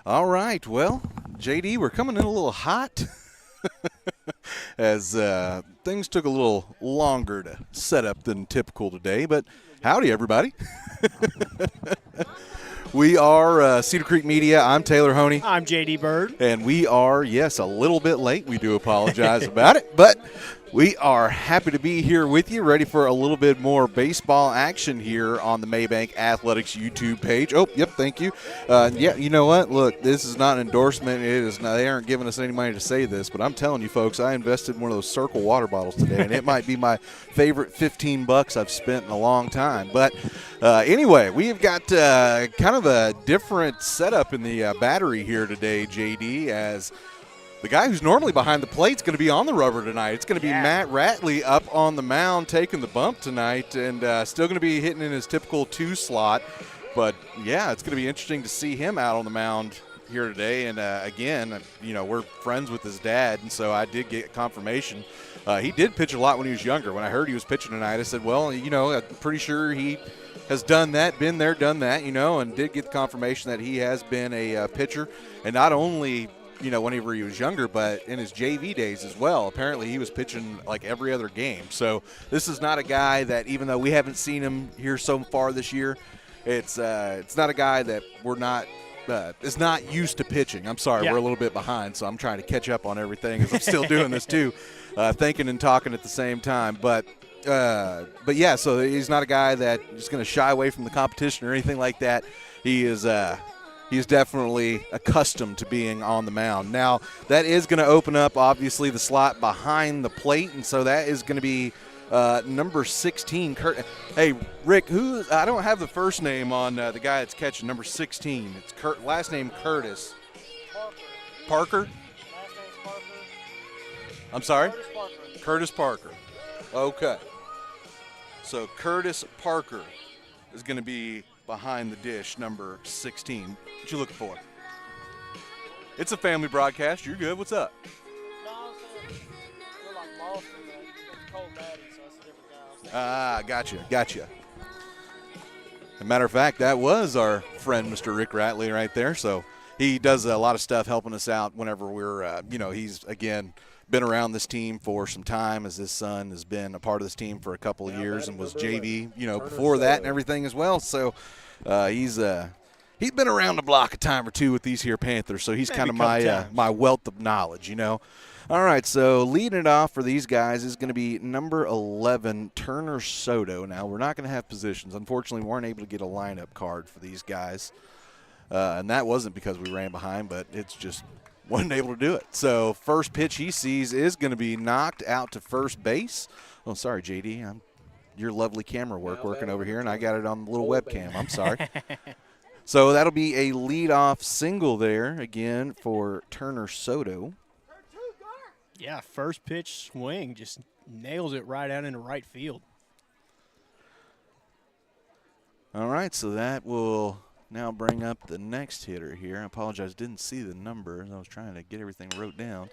All right, well, JD, we're coming in a little hot as things took a little longer to set up than typical today, but howdy, everybody. We are Cedar Creek Media. I'm Taylor Honey. I'm JD Bird. And we are, yes, a little bit late. We do apologize about it, but we are happy to be here with you, ready for a little bit more baseball action here on the Mabank Athletics YouTube page. Oh, yep, thank you. Yeah, you know what? Look, this is not an endorsement. It is not, they aren't giving us any money to say this, but I'm telling you, folks, I invested in one of those Circle water bottles today, and it might be my favorite $15 I've spent in a long time. But anyway, we've got kind of a different setup in the battery here today, JD, as the guy who's normally behind the plate is going to be on the rubber tonight. It's going to be Matt Ratley up on the mound taking the bump tonight, and still going to be hitting in his typical 2 slot. But, yeah, it's going to be interesting to see him out on the mound here today. And, again, you know, we're friends with his dad, and so I did get confirmation. He did pitch a lot when he was younger. When I heard he was pitching tonight, I said, well, you know, I'm pretty sure he has done that, been there, done that, you know, and did get the confirmation that he has been a pitcher. And not only – you know, whenever he was younger, but in his JV days as well. Apparently he was pitching like every other game. So this is not a guy that, even though we haven't seen him here so far this year, it's not a guy that is not used to pitching. I'm sorry, We're a little bit behind, so I'm trying to catch up on everything as I'm still doing this too, thinking and talking at the same time. But yeah, so he's not a guy that is going to shy away from the competition or anything like that. He's definitely accustomed to being on the mound. Now, that is going to open up, obviously, the slot behind the plate, and so that is going to be number 16. Hey, Rick, I don't have the first name on the guy that's catching number 16. It's last name Curtis. Parker? Last name's Parker. I'm sorry? Curtis Parker. Curtis Parker. Okay. So Curtis Parker is going to be behind the dish, number 16. What you looking for? It's a family broadcast. You're good. What's up? No, I was saying, you're like Boston, it's Cold Maddie, so it's a different guy. Ah, gotcha. As a matter of fact, that was our friend, Mr. Rick Ratley, right there. So he does a lot of stuff helping us out whenever we're, he's, again, been around this team for some time, as his son has been a part of this team for a couple of years and was JV, before that and everything as well. So he's been around the block a time or two with these here Panthers, so he's kind of my wealth of knowledge, All right, so leading it off for these guys is going to be number 11, Turner Soto. Now, we're not going to have positions. Unfortunately, we weren't able to get a lineup card for these guys, and that wasn't because we ran behind, but it's just – wasn't able to do it. So first pitch he sees is going to be knocked out to first base. Oh, sorry, JD. Your lovely camera working over here, and I got it on the little webcam. I'm sorry. So that'll be a leadoff single there again for Turner Soto. Yeah, first pitch swing just nails it right out into right field. All right, so that will now bring up the next hitter here. I apologize, didn't see the number. I was trying to get everything wrote down.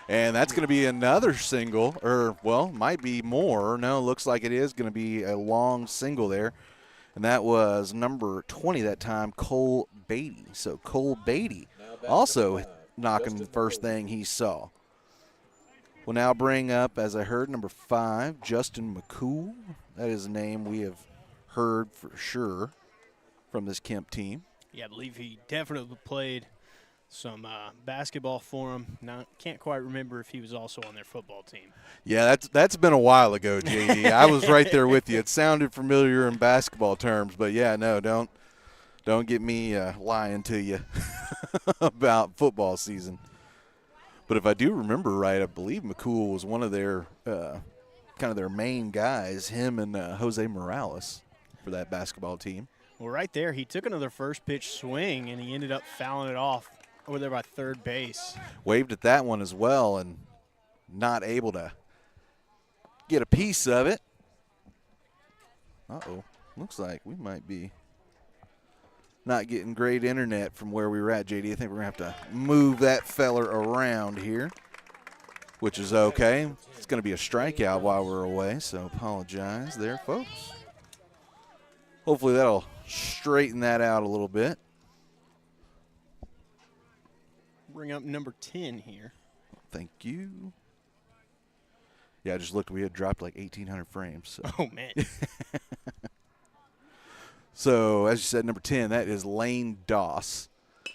And that's going to be another single, or, well, might be more. No, looks like it is going to be a long single there. And that was number 20 that time, Cole Beatty. So Cole Beatty also knocking the first thing he saw. We'll now bring up, as I heard, number 5, Justin McCool. That is a name we have heard for sure from this Kemp team. Yeah, I believe he definitely played some basketball for him. Now, can't quite remember if he was also on their football team. Yeah, that's been a while ago, JD. I was right there with you. It sounded familiar in basketball terms, but yeah, no, don't get me lying to you about football season. But if I do remember right, I believe McCool was one of their kind of their main guys, him and Jose Morales for that basketball team. Well, right there, he took another first pitch swing, and he ended up fouling it off over there by third base. Waved at that one as well and not able to get a piece of it. Uh-oh. Looks like we might be not getting great internet from where we were at, JD. I think we're going to have to move that feller around here, which is okay. It's going to be a strikeout while we're away, so apologize there, folks. Hopefully that'll straighten that out a little bit. bring up number 10 here. Thank you. Yeah, I just looked. We had dropped like 1,800 frames. So. Oh, man. So, as you said, number 10, that is Lane Doss.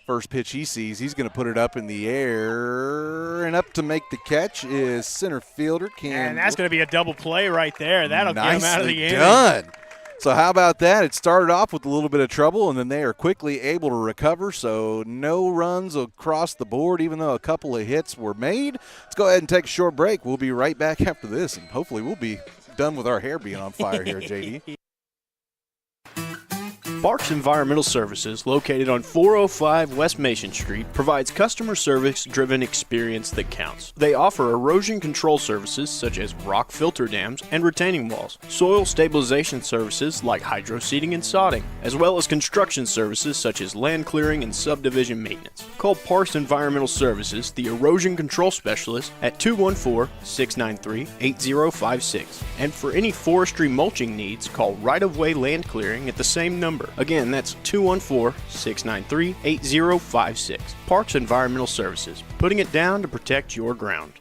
First pitch he sees, he's going to put it up in the air. And up to make the catch is center fielder Kemp. And that's going to be a double play right there. That'll get him out of the game. Nicely done. So how about that? It started off with a little bit of trouble, and then they are quickly able to recover. So no runs across the board, even though a couple of hits were made. Let's go ahead and take a short break. We'll be right back after this, and hopefully we'll be done with our hair being on fire here, JD. Parks Environmental Services, located on 405 West Mason Street, provides customer service-driven experience that counts. They offer erosion control services such as rock filter dams and retaining walls, soil stabilization services like hydro seeding and sodding, as well as construction services such as land clearing and subdivision maintenance. Call Parks Environmental Services, the erosion control specialist, at 214-693-8056. And for any forestry mulching needs, call Right-of-Way Land Clearing at the same number. Again, that's 214-693-8056. Parks Environmental Services, putting it down to protect your ground.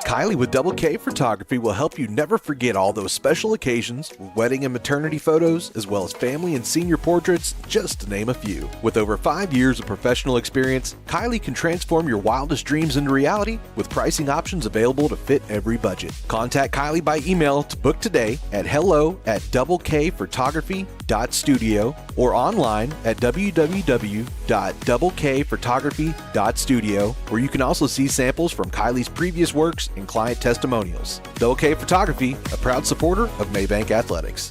Kylie with Double K Photography will help you never forget all those special occasions, wedding and maternity photos, as well as family and senior portraits, just to name a few. With over 5 years of professional experience, Kylie can transform your wildest dreams into reality with pricing options available to fit every budget. Contact Kylie by email to book today at hello@doubleKphotography.studio or online at www.doublekphotography.studio, where you can also see samples from Kylie's previous works and client testimonials. Double K Photography, a proud supporter of Mabank Athletics.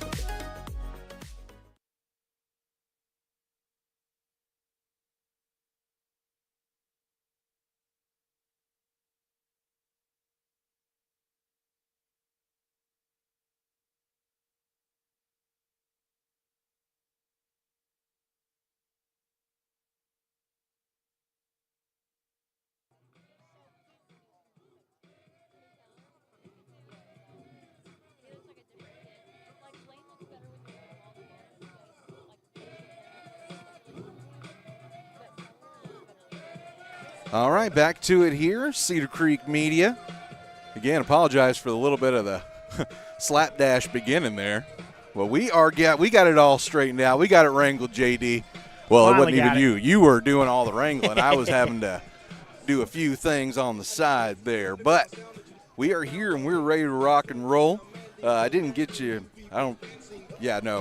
All right, back to it here. Cedar Creek Media. Again, apologize for the little bit of the slapdash beginning there. Well, we got it all straightened out. We got it wrangled, JD. Well, it wasn't even you. You were doing all the wrangling. I was having to do a few things on the side there. But we are here, and we're ready to rock and roll. I didn't get you.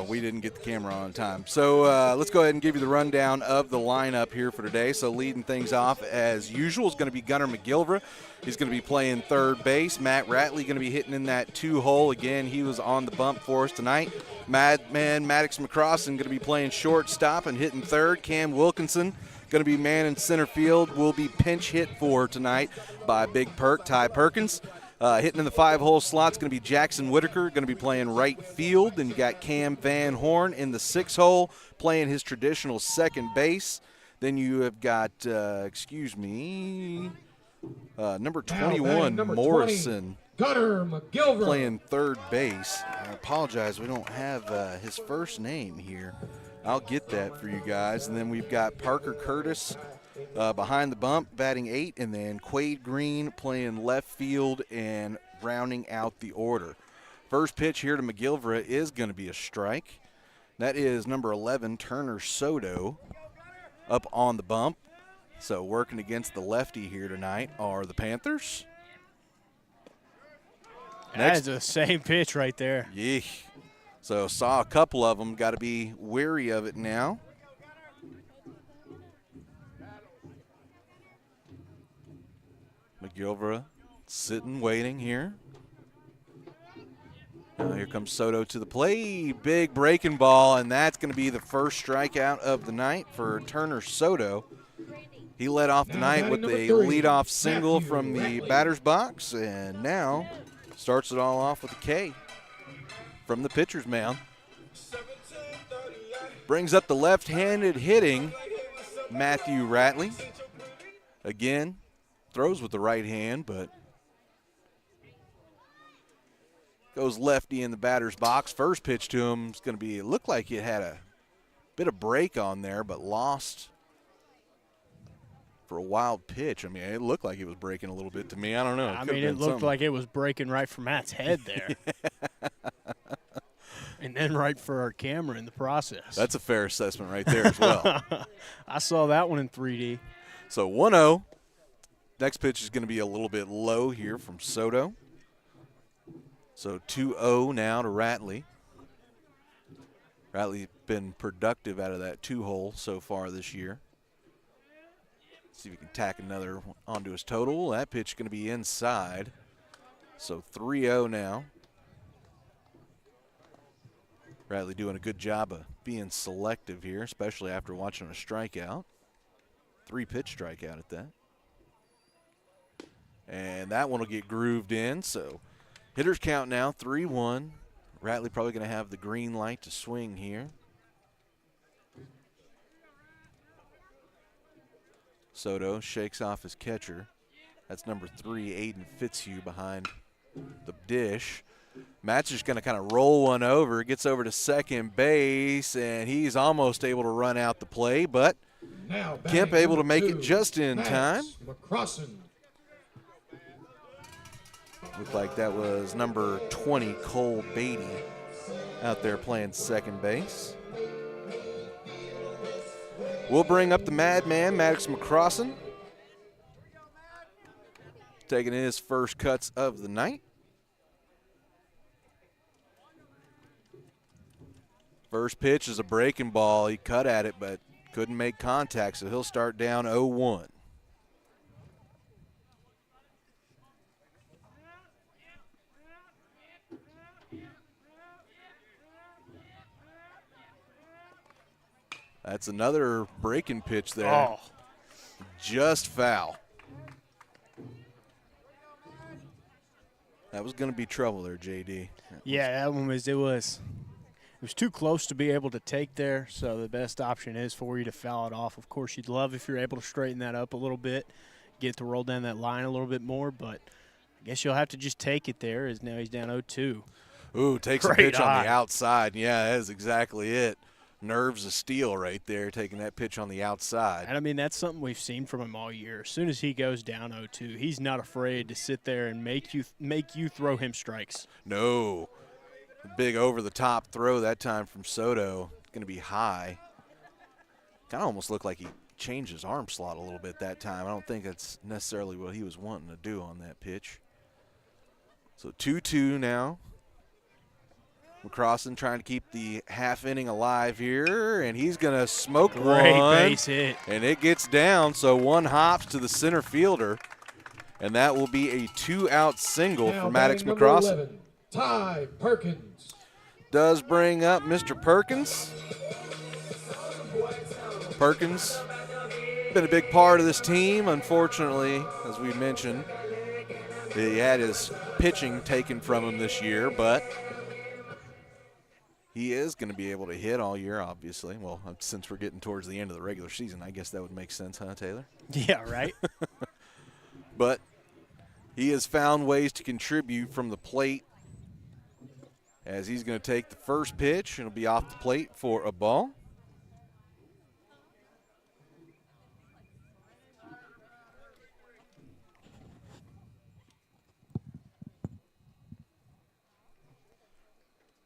We didn't get the camera on time. So let's go ahead and give you the rundown of the lineup here for today. So leading things off, as usual, is going to be Gunnar McGilvra. He's going to be playing third base. Matt Ratley going to be hitting in that 2-hole. Again, he was on the bump for us tonight. Madman Maddox McCrossin going to be playing shortstop and hitting third. Cam Wilkinson going to be manning center field. Will be pinch hit for tonight by Big Perk, Ty Perkins. Hitting in the 5-hole slot's going to be Jackson Whitaker, going to be playing right field. Then you got Cam Van Horn in the 6-hole, playing his traditional second base. Then you have got, number 21, number Morrison, 20, Gunnar McGilvra, playing third base. I apologize, we don't have his first name here. I'll get that for you guys. And then we've got Parker Curtis behind the bump, batting 8, and then Quade Green playing left field and rounding out the order. First pitch here to McGilvra is going to be a strike. That is number 11, Turner Soto, up on the bump. So working against the lefty here tonight are the Panthers. That is the same pitch right there. Yeah. So saw a couple of them. Got to be wary of it now. McGilvra sitting, waiting here. Now here comes Soto to the plate. Big breaking ball, and that's going to be the first strikeout of the night for Turner Soto. He led off the night with a leadoff single from the batter's box, and now starts it all off with a K from the pitcher's mound. Brings up the left-handed hitting Matthew Ratley. Again, throws with the right hand, but goes lefty in the batter's box. First pitch to him is going to be, it looked like it had a bit of break on there, but lost for a wild pitch. I mean, it looked like it was breaking a little bit to me. I don't know. I mean, it looked like it was breaking right for Matt's head there. And then right for our camera in the process. That's a fair assessment right there as well. I saw that one in 3D. So 1-0. Next pitch is going to be a little bit low here from Soto. So 2-0 now to Ratley. Ratley's been productive out of that 2-hole so far this year. See if he can tack another onto his total. That pitch is going to be inside. So 3-0 now. Ratley doing a good job of being selective here, especially after watching a strikeout. 3-pitch strikeout at that. And that one will get grooved in. So hitters count now 3-1. Ratley probably going to have the green light to swing here. Soto shakes off his catcher. That's number 3, Aiden Fitzhugh, behind the dish. Matt's just going to kind of roll one over, gets over to second base, and he's almost able to run out the play, but Kemp able to make it just in time. Looked like that was number 20, Cole Beatty, out there playing second base. We'll bring up the madman, Maddox McCrossin, taking his first cuts of the night. First pitch is a breaking ball. He cut at it, but couldn't make contact, so he'll start down 0-1. That's another breaking pitch there. Oh. Just foul. That was going to be trouble there, JD. Yeah, that one was, it was too close to be able to take there, so the best option is for you to foul it off. Of course, you'd love if you're able to straighten that up a little bit, get to roll down that line a little bit more, but I guess you'll have to just take it there, as now he's down 0-2. Ooh, takes a pitch on the outside. Yeah, that is exactly it. Nerves of steel right there, taking that pitch on the outside. And, I mean, that's something we've seen from him all year. As soon as he goes down 0-2, he's not afraid to sit there and make you throw him strikes. No. Big over-the-top throw that time from Soto. Going to be high. Kind of almost looked like he changed his arm slot a little bit that time. I don't think that's necessarily what he was wanting to do on that pitch. So 2-2 now. McCrossin trying to keep the half inning alive here, and he's going to smoke one. Great base hit. And it gets down, so one hops to the center fielder, and that will be a 2-out single for Maddox McCrossin. 11, Ty Perkins. Does bring up Mr. Perkins. Perkins, been a big part of this team. Unfortunately, as we mentioned, he had his pitching taken from him this year, but he is going to be able to hit all year, obviously. Well, since we're getting towards the end of the regular season, I guess that would make sense, huh, Taylor? Yeah, right. But he has found ways to contribute from the plate, as he's going to take the first pitch and it'll be off the plate for a ball.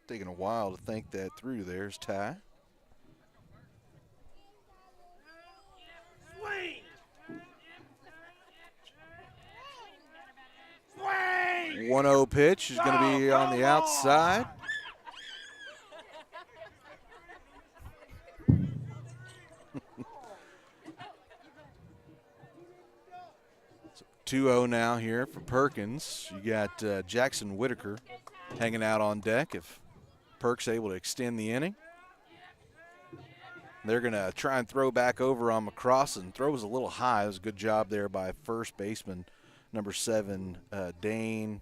Taking a while to think that through. There's Ty. Swing! 1-0 pitch is going to be on the outside. So 2-0 now here for Perkins. You got Jackson Whitaker hanging out on deck if Perk's able to extend the inning. They're going to try and throw back over on McCrossin. Throw was a little high. It was a good job there by first baseman, number 7, Dane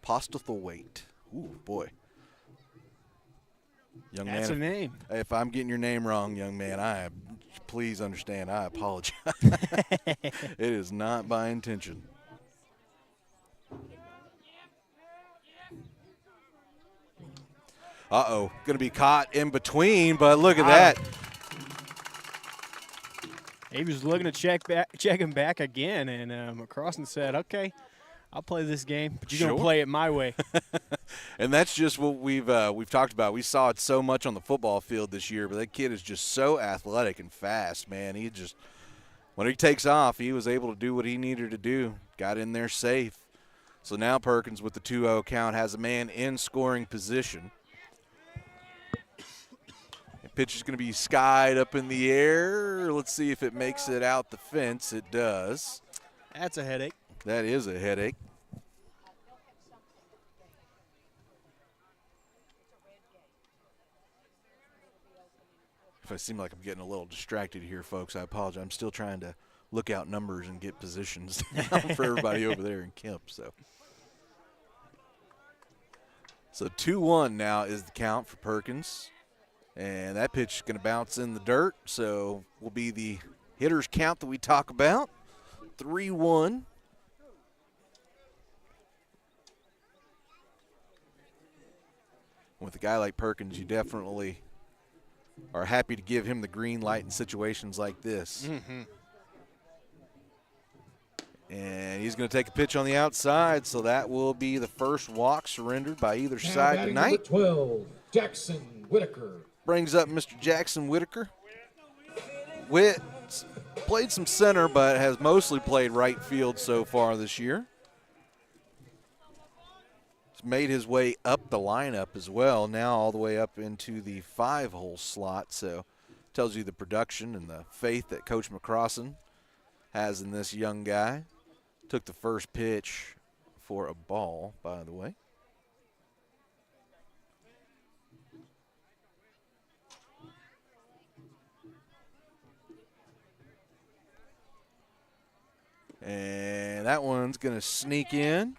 Postlethwaite. Ooh, boy. Young That's man, a name. if I'm getting your name wrong, young man, please understand, I apologize. It is not by intention. Uh-oh, going to be caught in between, but look at that. He was looking to check him back again, and McCrossan said, okay, I'll play this game, but you're going to play it my way. And that's just what we've talked about. We saw it so much on the football field this year, but that kid is just so athletic and fast, man. He just, when he takes off, he was able to do what he needed to do. Got in there safe. So now Perkins with the 2-0 count has a man in scoring position. The pitch is going to be skied up in the air. Let's see if it makes it out the fence. It does. That's a headache. That is a headache. If I seem like I'm getting a little distracted here, folks, I apologize. I'm still trying to look out numbers and get positions down for everybody over there in Kemp. So 2-1 now is the count for Perkins. And that pitch is going to bounce in the dirt, so will be the hitter's count that we talk about. 3-1. With a guy like Perkins, you definitely are happy to give him the green light in situations like this. Mm-hmm. And he's going to take a pitch on the outside, so that will be the first walk surrendered by either side batting tonight. number 12, Jackson Whitaker. Brings up Mr. Jackson Whitaker. Witt played some center, but has mostly played right field so far this year. Made his way up the lineup as well, now all the way up into the 5-hole slot. So tells you the production and the faith that Coach McCrossan has in this young guy. Took the first pitch for a ball, by the way. And that one's going to sneak in.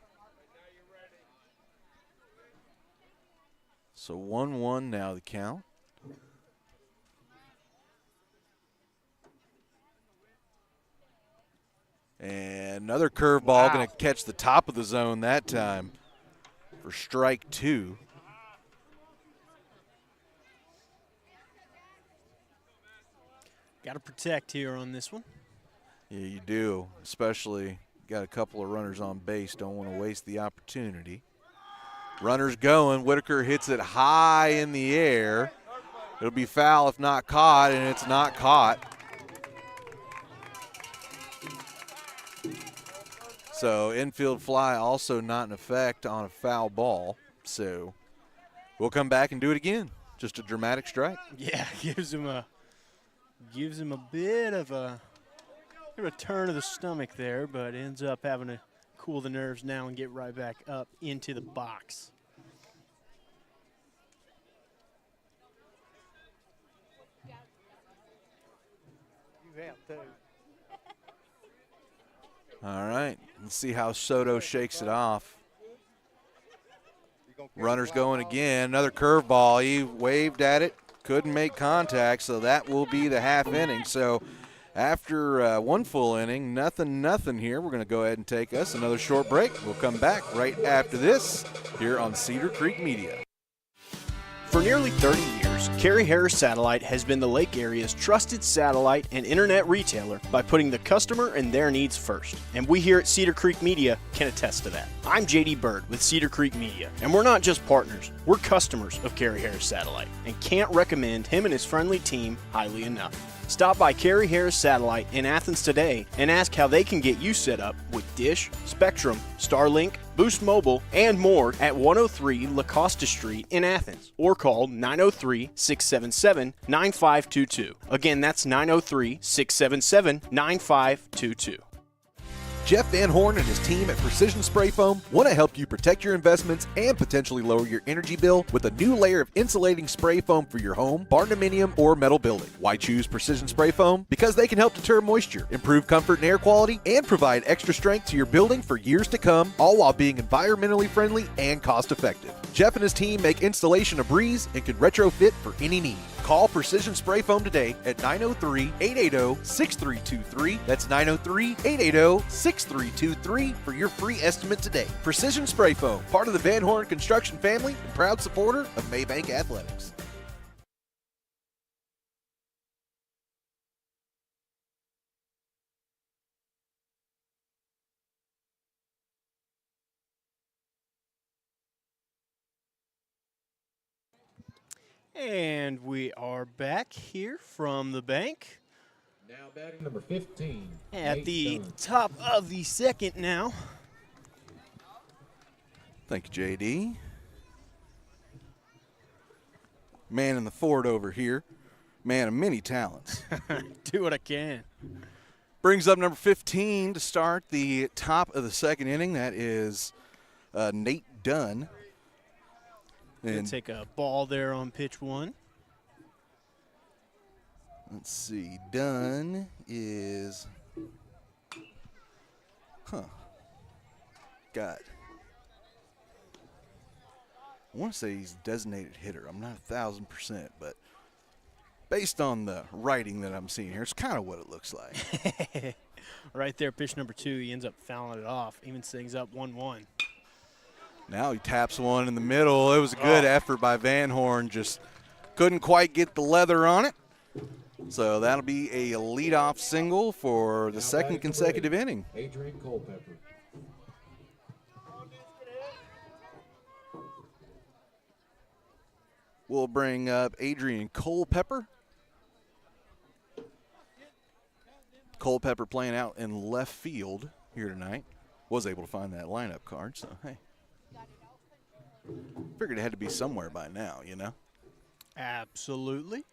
So 1-1 now the count. And another curveball going to catch the top of the zone that time for strike 2. Got to protect here on this one. Yeah, you do, especially got a couple of runners on base. Don't want to waste the opportunity. Runners going. Whitaker hits it high in the air. It'll be foul if not caught, and it's not caught. So infield fly also not in effect on a foul ball. So we'll come back and do it again. Just a dramatic strike. Yeah, gives him a bit of a turn of the stomach there, but ends up having to cool the nerves now and get right back up into the box. All right, let's see how Soto shakes it off. Runners going again. Another curveball. He waved at it, couldn't make contact, so that will be the half inning. So after one full inning, nothing here. We're going to go ahead and take us another short break. We'll come back right after this here on Cedar Creek Media. For nearly 30 years, Carrie Harris Satellite has been the Lake area's trusted satellite and internet retailer by putting the customer and their needs first. And we here at Cedar Creek Media can attest to that. I'm JD Bird with Cedar Creek Media, and we're not just partners, we're customers of Carrie Harris Satellite, and can't recommend him and his friendly team highly enough. Stop by Carrie Harris Satellite in Athens today and ask how they can get you set up with Dish, Spectrum, Starlink, Boost Mobile, and more at 103 La Costa Street in Athens, or call 903-677-9522. Again, that's 903-677-9522. Jeff Van Horn and his team at Precision Spray Foam want to help you protect your investments and potentially lower your energy bill with a new layer of insulating spray foam for your home, barndominium, or metal building. Why choose Precision Spray Foam? Because they can help deter moisture, improve comfort and air quality, and provide extra strength to your building for years to come, all while being environmentally friendly and cost-effective. Jeff and his team make installation a breeze and can retrofit for any need. Call Precision Spray Foam today at 903-880-6323. That's 903-880-6323 for your free estimate today. Precision Spray Foam, part of the Van Horn Construction family and proud supporter of Mabank Athletics. And we are back here from the bank Now batting number 15. at Nate the Dunn. top of the second now. Thank you, JD. Man in the fort over here. Man of many talents. Do what I can. Brings up number 15 to start the top of the second inning. That is Nate Dunn. Gonna And take a ball there on pitch one. let's see. Dunn is. God. I want to say he's a designated hitter. I'm not 1,000%, but based on the writing that I'm seeing here, it's kind of what it looks like. Right there, pitch number 2. He ends up fouling it off. Evens things up 1-1. Now he taps one in the middle. It was a good effort by Van Horn. Just couldn't quite get the leather on it. So that'll be a leadoff single for the Now second batting number consecutive 8, inning. Adrian Culpepper. We'll bring up Adrian Culpepper. Culpepper playing out in left field here tonight. Was able to find that lineup card, so hey. Figured it had to be somewhere by now, you know? Absolutely.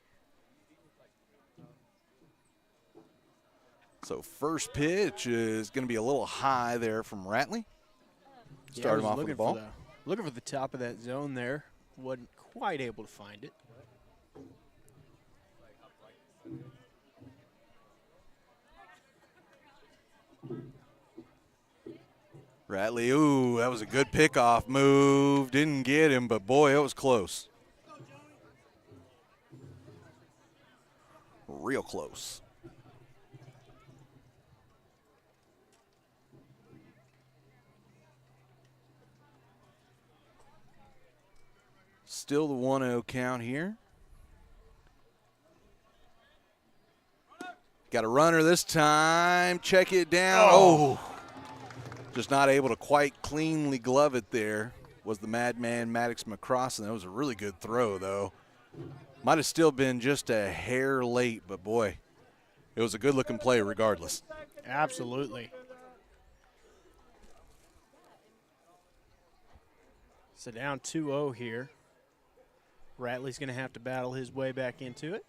So first pitch is going to be a little high there from Ratley. Start him off with the ball. Looking for the top of that zone there. Wasn't quite able to find it. Ratley, ooh, that was a good pickoff move. Didn't get him, but boy, it was close. Real close. Still the 1-0 count here. Got a runner this time. Check it down. Oh. Just not able to quite cleanly glove it there was the madman Maddox McCrossan. That was a really good throw, though. Might have still been just a hair late, but boy, it was a good-looking play regardless. Absolutely. So down 2-0 here. Ratley's going to have to battle his way back into it.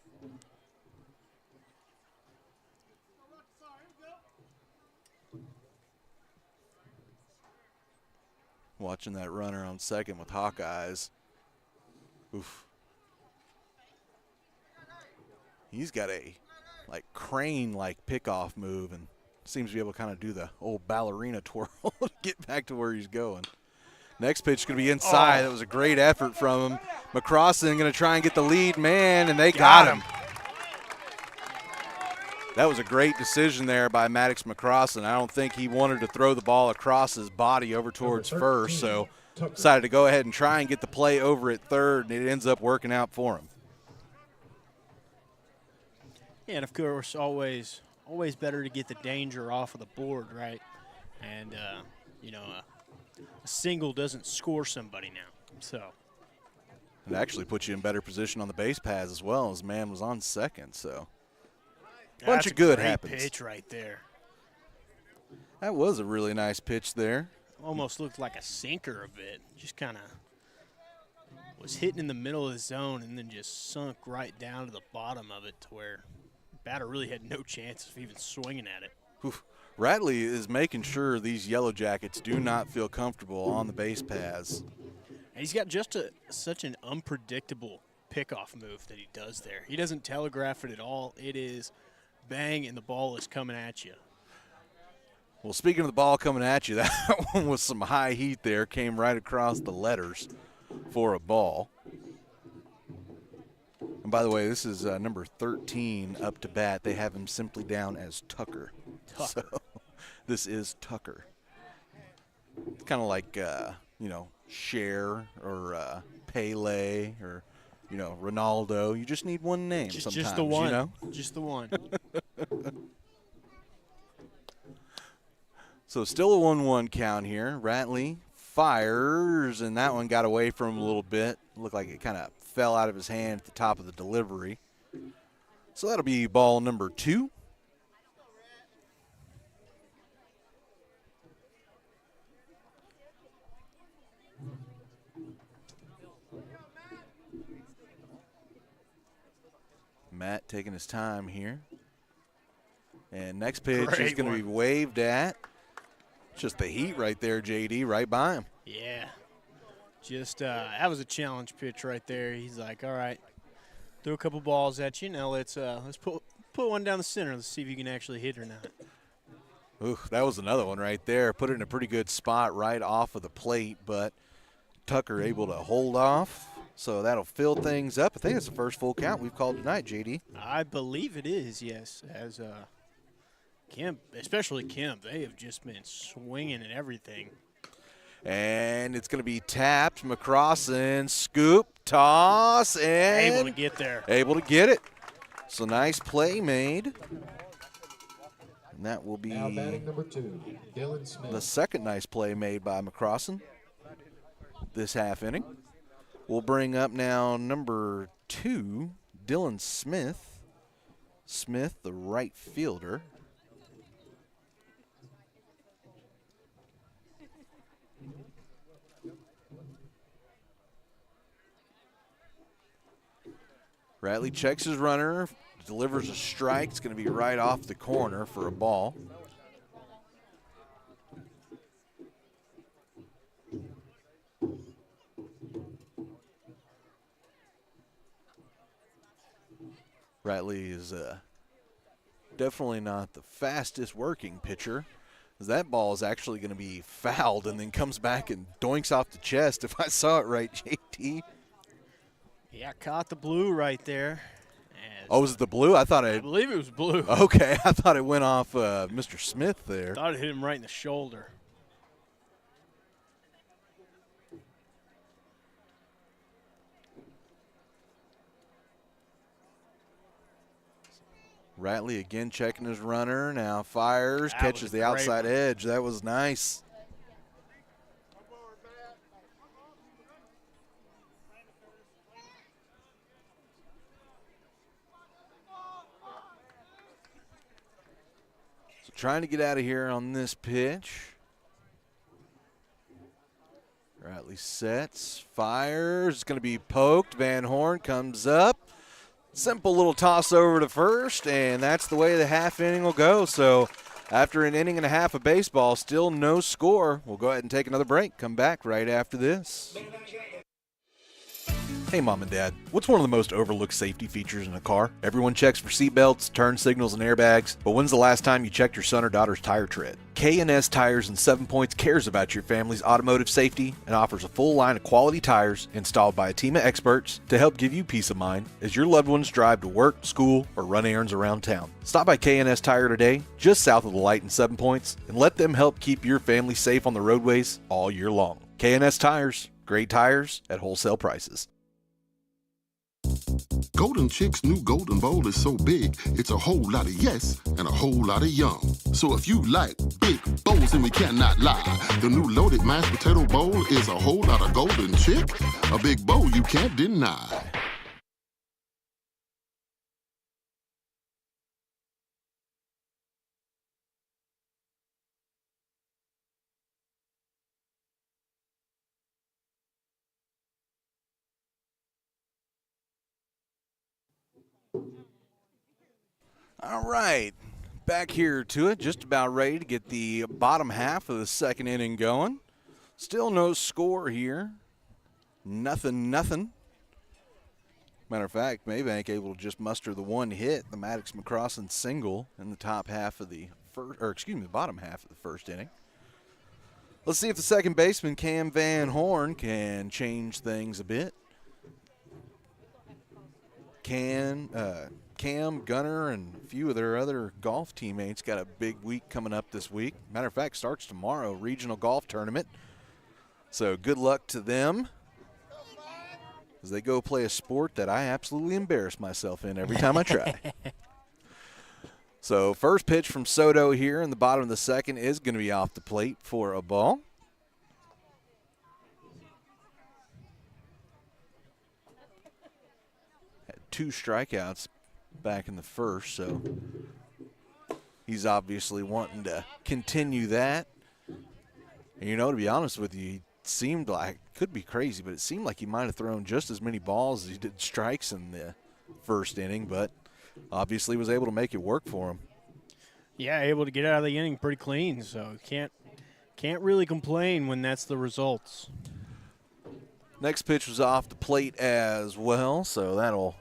Watching that runner on second with Hawkeyes. Oof. He's got a crane-like pickoff move and seems to be able to kind of do the old ballerina twirl to get back to where he's going. Next pitch is going to be inside. That was a great effort from him. McCrossan going to try and get the lead man, and they got him. That was a great decision there by Maddox McCrossan. I don't think he wanted to throw the ball across his body over towards first, so decided to go ahead and try and get the play over at third, and it ends up working out for him. Yeah, and of course, always better to get the danger off of the board, right? And, a single doesn't score somebody now, so. It actually puts you in better position on the base paths as well, as man was on second, so. Bunch of good happens. Pitch right there. That was a really nice pitch there. Almost looked like a sinker a bit. Just kind of was hitting in the middle of the zone and then just sunk right down to the bottom of it to where batter really had no chance of even swinging at it. Oof. Ratley is making sure these Yellow Jackets do not feel comfortable on the base paths. And he's got just such an unpredictable pickoff move that he does there. He doesn't telegraph it at all. It is bang, and the ball is coming at you. Well, speaking of the ball coming at you, that one was some high heat there. Came right across the letters for a ball. And by the way, this is number 13 up to bat. They have him simply down as Tucker. So this is Tucker. It's kind of like, Cher or Pele or, Ronaldo. You just need one name sometimes, Just the one. Just the one. So still a 1-1 count here. Ratley fires, and that one got away from him a little bit. Looked like it kind of fell out of his hand at the top of the delivery. So that'll be ball number 2. Matt taking his time here. And next pitch is going to be waved at. Just the heat right there, JD, right by him. Yeah. Just that was a challenge pitch right there. He's like, all right, throw a couple balls at you. Now let's put one down the center. Let's see if you can actually hit or not. Ooh, that was another one right there. Put it in a pretty good spot right off of the plate, but Tucker able to hold off. So that'll fill things up. I think it's the first full count we've called tonight, JD. I believe it is, yes. As Kemp, especially Kemp, they have just been swinging and everything. And it's going to be tapped. McCrossin, scoop, toss, and able to get there. Able to get it. So nice play made. And that will be now batting number 2, Dylan Smith. The second nice play made by McCrossin this half inning. We'll bring up now number 2, Dylan Smith. Smith, the right fielder. Ratley checks his runner, delivers a strike. It's going to be right off the corner for a ball. Ratley is definitely not the fastest working pitcher. That ball is actually going to be fouled and then comes back and doinks off the chest, if I saw it right, JT. Yeah, caught the blue right there. Oh, was it the blue? I believe it was blue. Okay, I thought it went off Mr. Smith there. Thought it hit him right in the shoulder. Ratley again checking his runner. Now fires, That catches was a the great outside one. edge. That was nice. So trying to get out of here on this pitch. Ratley sets, fires. It's going to be poked. Van Horn comes up. Simple little toss over to first, and that's the way the half inning will go. So after an inning and a half of baseball, still no score. We'll go ahead and take another break. Come back right after this. Hey, Mom and Dad, what's one of the most overlooked safety features in a car? Everyone checks for seatbelts, turn signals, and airbags, but when's the last time you checked your son or daughter's tire tread? K&S Tires and 7 Points cares about your family's automotive safety and offers a full line of quality tires installed by a team of experts to help give you peace of mind as your loved ones drive to work, school, or run errands around town. Stop by K&S Tire today, just south of the light in 7 Points, and let them help keep your family safe on the roadways all year long. K&S Tires, great tires at wholesale prices. Golden Chick's new Golden Bowl is so big, it's a whole lot of yes and a whole lot of yum. So if you like big bowls, then we cannot lie. The new loaded mashed potato bowl is a whole lot of Golden Chick, a big bowl you can't deny. All right, back here to it, just about ready to get the bottom half of the second inning going. Still no score here. Nothing. Matter of fact, Mabank able to just muster the one hit, the Maddox McCrossin single in the top half of the bottom half of the first inning. Let's see if the second baseman, Cam Van Horn, can change things a bit. Cam, Gunner, and a few of their other golf teammates got a big week coming up this week. Matter of fact, starts tomorrow, regional golf tournament. So good luck to them as they go play a sport that I absolutely embarrass myself in every time I try. So first pitch from Soto here in the bottom of the second is going to be off the plate for a ball. 2 strikeouts back in the first, so he's obviously wanting to continue that. And, you know, to be honest with you, he seemed like, could be crazy, but it seemed like he might have thrown just as many balls as he did strikes in the first inning, but obviously was able to make it work for him. Yeah, able to get out of the inning pretty clean, so can't really complain when that's the results. Next pitch was off the plate as well, so that'll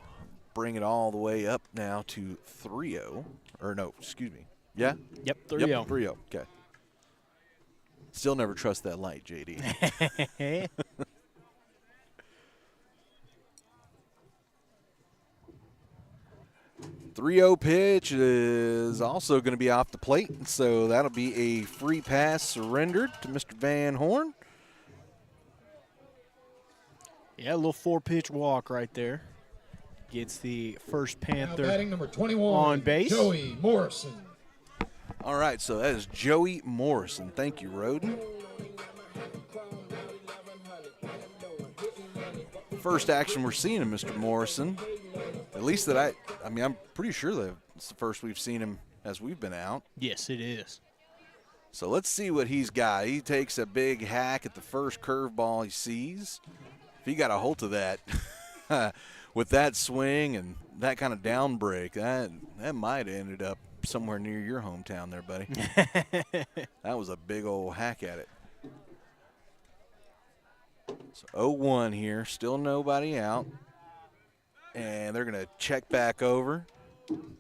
bring it all the way up now to 3-0. Or no, excuse me. Yeah? Yep, 3-0. Yep, 3-0. Okay. Still never trust that light, JD. 3-0 pitch is also going to be off the plate, so that'll be a free pass surrendered to Mr. Van Horn. Yeah, a little 4-pitch walk right there. Gets the first Panther Now batting number 21 on base. Joey Morrison. All right, so that is Joey Morrison. Thank you, Roden. First action we're seeing of Mr. Morrison. At least that I mean, I'm pretty sure that it's the first we've seen him as we've been out. Yes, it is. So let's see what he's got. He takes a big hack at the first curveball he sees. If he got a hold of that with that swing and that kind of down break, that might have ended up somewhere near your hometown there, buddy. That was a big old hack at it. So 0-1 here, still nobody out. And they're going to check back over.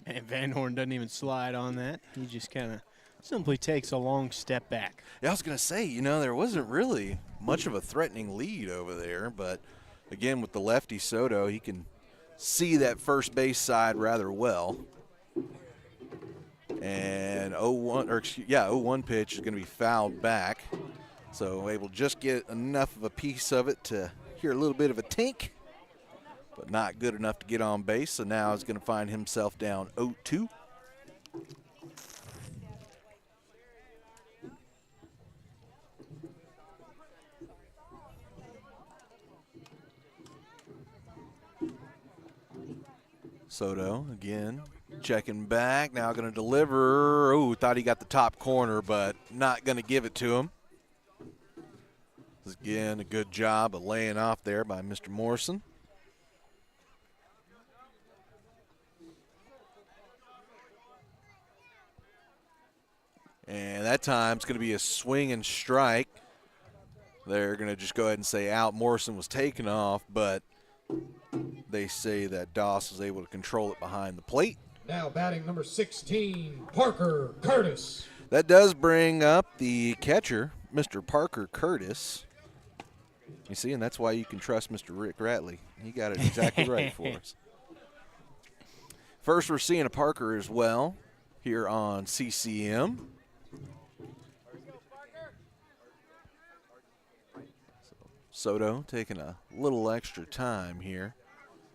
And Van Horn doesn't even slide on that. He just kind of simply takes a long step back. Yeah, I was going to say, you know, there wasn't really much of a threatening lead over there. But, again, with the lefty Soto, he can see that first base side rather well. And 0-1 pitch is going to be fouled back. So able to just get enough of a piece of it to hear a little bit of a tink, but not good enough to get on base. So now he's going to find himself down 0-2. Soto again checking back, now going to deliver. Oh, thought he got the top corner, but not going to give it to him. Again, a good job of laying off there by Mr. Morrison. And that time it's going to be a swing and strike. They're going to just go ahead and say out. Morrison was taken off, but they say that Doss was able to control it behind the plate. Now batting number 16, Parker Curtis. That does bring up the catcher, Mr. Parker Curtis. You see, and that's why you can trust Mr. Rick Ratley. He got it exactly right for us. First, we're seeing a Parker as well here on CCM. Soto taking a little extra time here.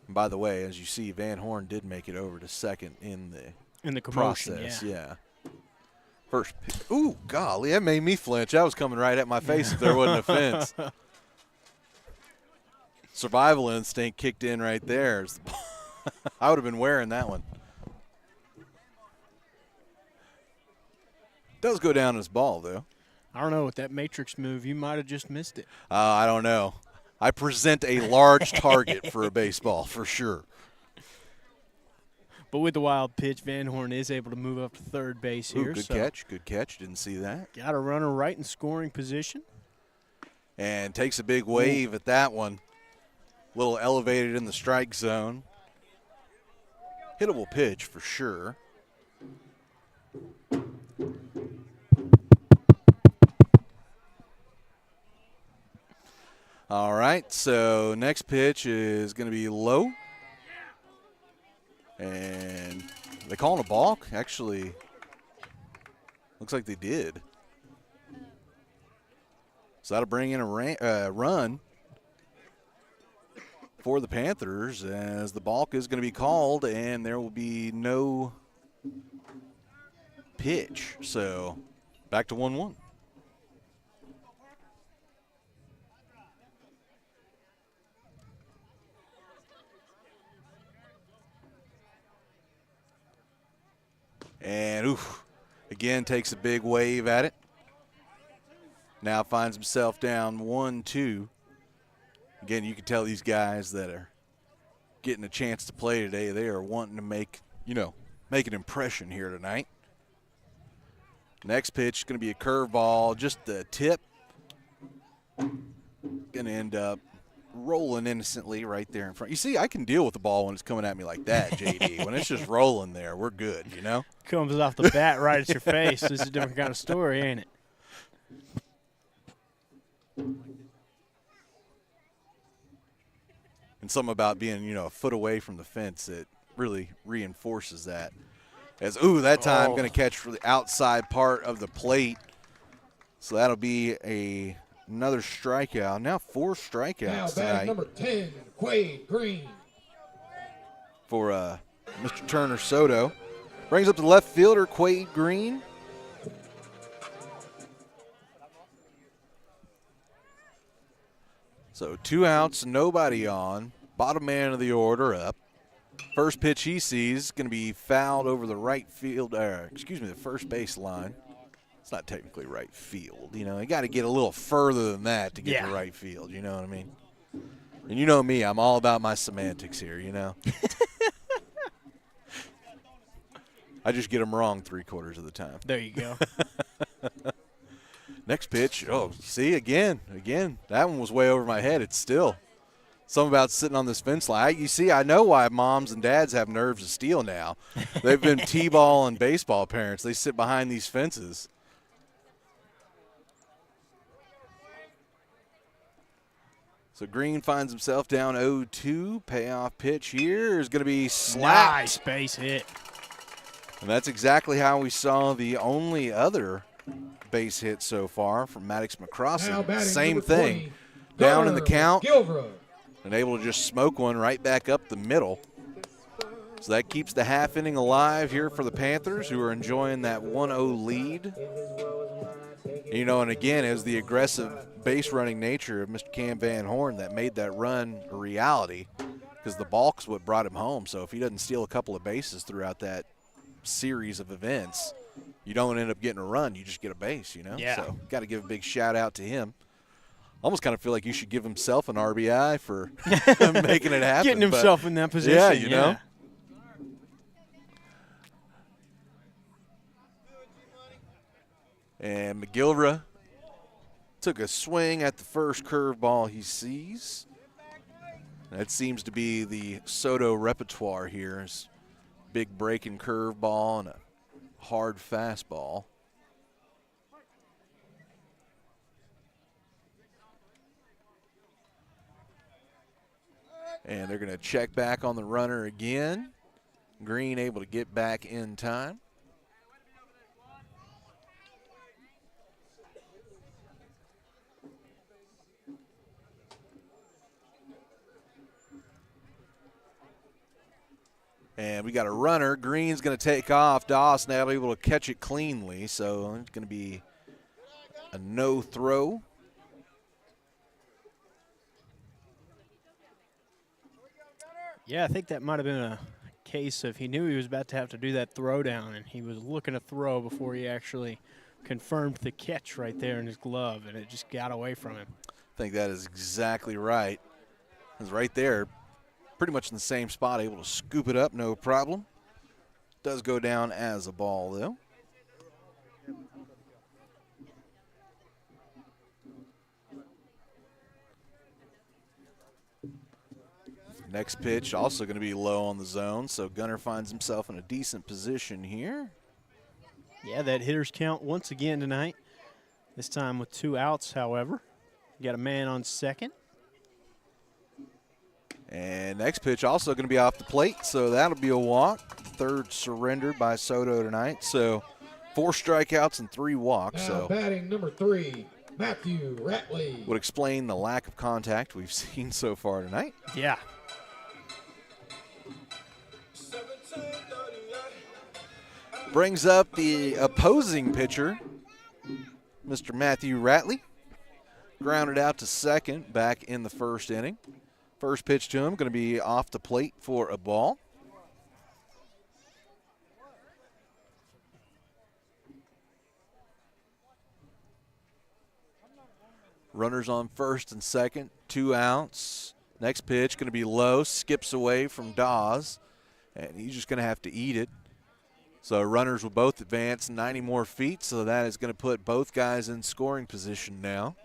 And by the way, as you see, Van Horn did make it over to second in the commotion, process. Yeah. First pitch. Ooh, golly, that made me flinch. That was coming right at my face if there wasn't a fence. Survival instinct kicked in right there. I would have been wearing that one. Does go down as ball, though. I don't know, with that matrix move, you might have just missed it. I don't know. I present a large target for a baseball, for sure. But with the wild pitch, Van Horn is able to move up to third base here. Good catch, good catch. Didn't see that. Got a runner right in scoring position. And takes a big wave at that one. A little elevated in the strike zone. Hittable pitch for sure. All right, so next pitch is going to be low. And they calling a balk? Actually, looks like they did. So that'll bring in a run for the Panthers, as the balk is going to be called, and there will be no pitch. So back to 1-1. And, oof, again takes a big wave at it. Now finds himself down 1-2. Again, you can tell these guys that are getting a chance to play today, they are wanting to make an impression here tonight. Next pitch is going to be a curveball, just the tip. Going to end up rolling innocently right there in front. You see, I can deal with the ball when it's coming at me like that, JD. When it's just rolling there, we're good, you know? Comes off the bat right at your face. This is a different kind of story, ain't it? And something about being, a foot away from the fence, it really reinforces that. As, that time going to catch for the outside part of the plate. So that'll be another strikeout. Now 4 strikeouts Now tonight. batting number 10, Quade Green. For Mr. Turner Soto. Brings up the left fielder, Quade Green. So 2 outs, nobody on. Bottom man of the order up. First pitch he sees is going to be fouled over the the first base line. It's not technically right field. You got to get a little further than that to get to right field. You know what I mean? And you know me, I'm all about my semantics here, I just get them wrong 3/4 of the time. There you go. Next pitch. See, again, that one was way over my head. It's still something about sitting on this fence line. You see, I know why moms and dads have nerves of steel now. They've been T-ball and baseball parents. They sit behind these fences. So Green finds himself down 0-2. Payoff pitch here is going to be slapped. Nice base hit. And that's exactly how we saw the only other base hit so far from Maddox McCrossin. Same thing. 20, Down in the count. Gilvra. And able to just smoke one right back up the middle. So that keeps the half inning alive here for the Panthers, who are enjoying that 1-0 lead. And again, it was the aggressive base running nature of Mr. Cam Van Horn that made that run a reality, because the balk's what brought him home. So if he doesn't steal a couple of bases throughout that series of events, you don't end up getting a run, you just get a base, Yeah. So got to give a big shout out to him. Almost kind of feel like you should give himself an RBI for making it happen. Getting himself in that position. Yeah, you know. And McGilvra took a swing at the first curveball he sees. That seems to be the Soto repertoire here. Is big breaking curveball and a hard fastball. And they're going to check back on the runner again. Green able to get back in time. And we got a runner. Green's going to take off. Doss now able to catch it cleanly, so it's going to be a no throw. Yeah, I think that might have been a case of he knew he was about to have to do that throw down, and he was looking to throw before he actually confirmed the catch right there in his glove, and it just got away from him. I think that is exactly right. It was right there, pretty much in the same spot, able to scoop it up, no problem. Does go down as a ball, though. Next pitch also going to be low on the zone, so Gunner finds himself in a decent position here. Yeah, that hitter's count once again tonight. This time with 2 outs, however. Got a man on second. And next pitch also going to be off the plate, so that'll be a walk. Third surrendered by Soto tonight. So 4 strikeouts and 3 walks. Now So batting number 3, Matthew Ratley. would explain the lack of contact we've seen so far tonight. Yeah. Brings up the opposing pitcher, Mr. Matthew Ratley. Grounded out to second back in the first inning. First pitch to him going to be off the plate for a ball. Runners on first and second, 2 outs. Next pitch going to be low, skips away from Dawes, and he's just going to have to eat it. So runners will both advance 90 more feet, so that is going to put both guys in scoring position now.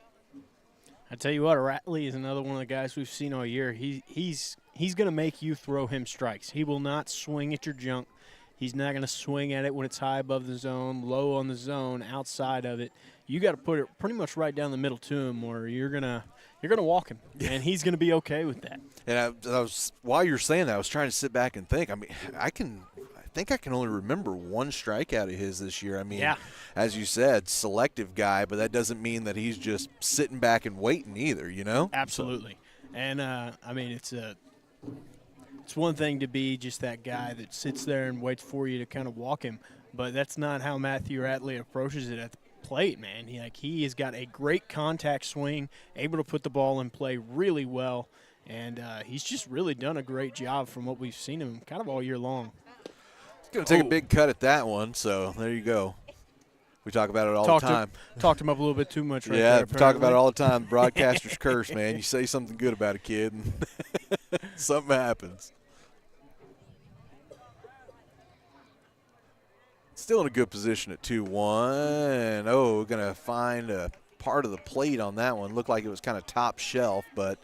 I tell you what, Ratley is another one of the guys we've seen all year. He's going to make you throw him strikes. He will not swing at your junk. He's not going to swing at it when it's high above the zone, low on the zone, outside of it. You got to put it pretty much right down the middle to him, or you're gonna walk him, and he's going to be okay with that. And I was while you're saying that, I was trying to sit back and think. I mean, I think I can only remember one strikeout of his this year. I mean, as you said, selective guy, but that doesn't mean that he's just sitting back and waiting either, you know? Absolutely. And, I mean, it's one thing to be just that guy that sits there and waits for you to kind of walk him, but that's not how Matthew Ratley approaches it at the plate, man. He has got a great contact swing, able to put the ball in play really well, and he's just really done a great job from what we've seen him kind of all year long. Going to take a big cut at that one, so there you go. We talk about it all the time. Talked him up a little bit too much right there. there. Yeah, talk about it all the time. Broadcaster's curse, man. You say something good about a kid, and something happens. Still in a good position at 2-1. Oh, we're going to find a part of the plate on that one. Looked like it was kind of top shelf, but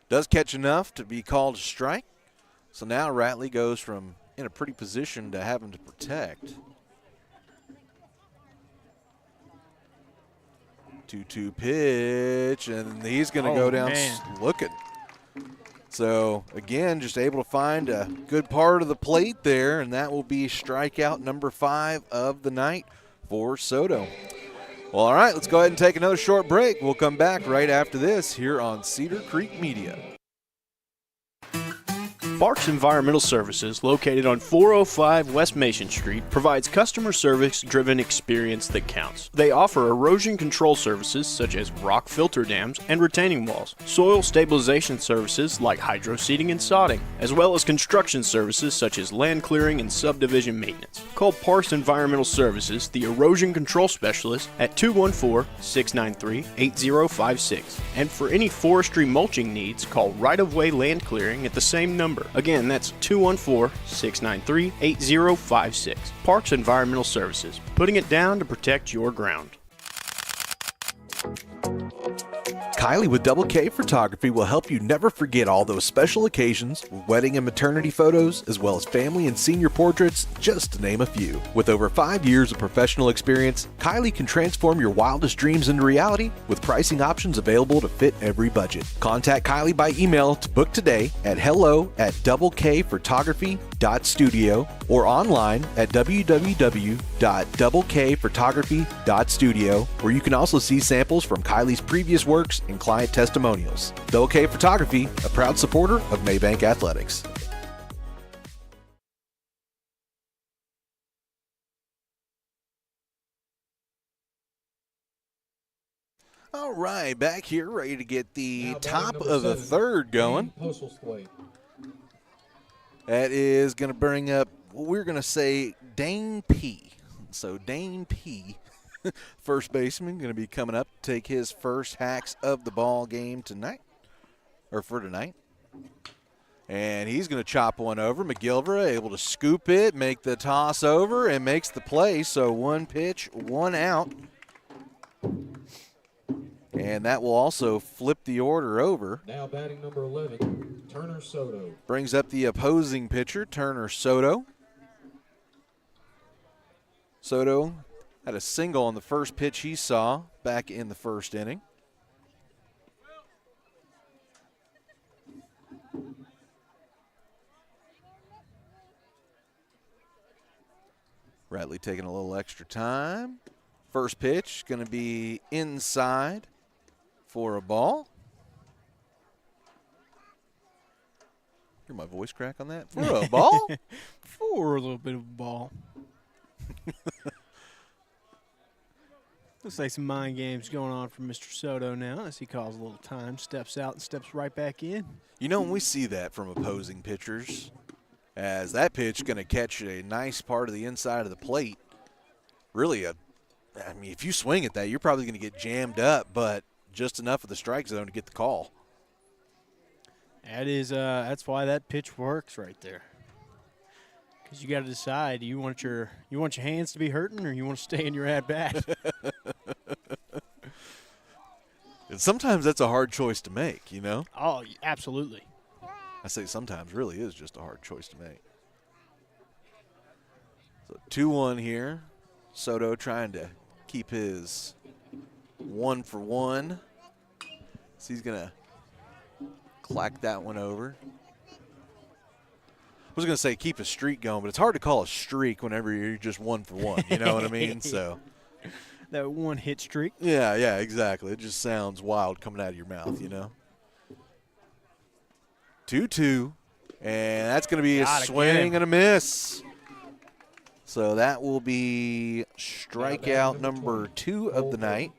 does catch enough to be called a strike. So now Ratley goes from in a pretty position to having to protect. 2-2 pitch, and he's going to go down looking. So, again, just able to find a good part of the plate there, and that will be strikeout number 5 of the night for Soto. Well, all right, let's go ahead and take another short break. We'll come back right after this here on Cedar Creek Media. Parks Environmental Services, located on 405 West Mason Street, provides customer service-driven experience that counts. They offer erosion control services such as rock filter dams and retaining walls, soil stabilization services like hydro seeding and sodding, as well as construction services such as land clearing and subdivision maintenance. Call Parks Environmental Services, the erosion control specialist, at 214-693-8056. And for any forestry mulching needs, call Right of Way Land Clearing at the same number. Again, that's 214-693-8056. Parks Environmental Services, putting it down to protect your ground. Kylie with Double K Photography will help you never forget all those special occasions, wedding and maternity photos, as well as family and senior portraits, just to name a few. With over 5 years of professional experience, Kylie can transform your wildest dreams into reality with pricing options available to fit every budget. Contact Kylie by email to book today at hello@doubleKphotography.studio or online at www.doubleKphotography.studio, where you can also see samples from Kylie's previous works and client testimonials. Double K Photography, a proud supporter of Mabank Athletics. All right, back here, ready to get the top of the third going. That is going to bring up, we're going to say Dane P. So Dane P., first baseman, going to be coming up to take his first hacks of the ball game tonight, or for tonight. And he's going to chop one over. McGilvra able to scoop it, make the toss over, and makes the play. So 1 pitch, 1 out. And that will also flip the order over. Now batting number 11, Turner Soto. Brings up the opposing pitcher, Turner Soto. Soto had a single on the first pitch he saw back in the first inning. Ratley taking a little extra time. First pitch going to be inside for a ball. Hear my voice crack on that? For a ball? For a little bit of a ball. Looks like some mind games going on for Mr. Soto now as he calls a little time, steps out and steps right back in. You know, when we see that from opposing pitchers, as that pitch going to catch a nice part of the inside of the plate, really, I mean, if you swing at that, you're probably going to get jammed up, but just enough of the strike zone to get the call. That's why that pitch works right there. Because you got to decide, you want your hands to be hurting, or you want to stay in your at bat. And sometimes that's a hard choice to make, you know? Oh, absolutely. I say sometimes, really is just a hard choice to make. So 2-1 here. Soto trying to keep his 1-for-1. So he's going to clack that one over. I was going to say keep a streak going, but it's hard to call a streak whenever you're just 1-for-1. You know what I mean? So that one hit streak. Yeah, exactly. It just sounds wild coming out of your mouth, you know. 2-2, and that's going to be a swing and a miss. So that will be strikeout number 2 of the night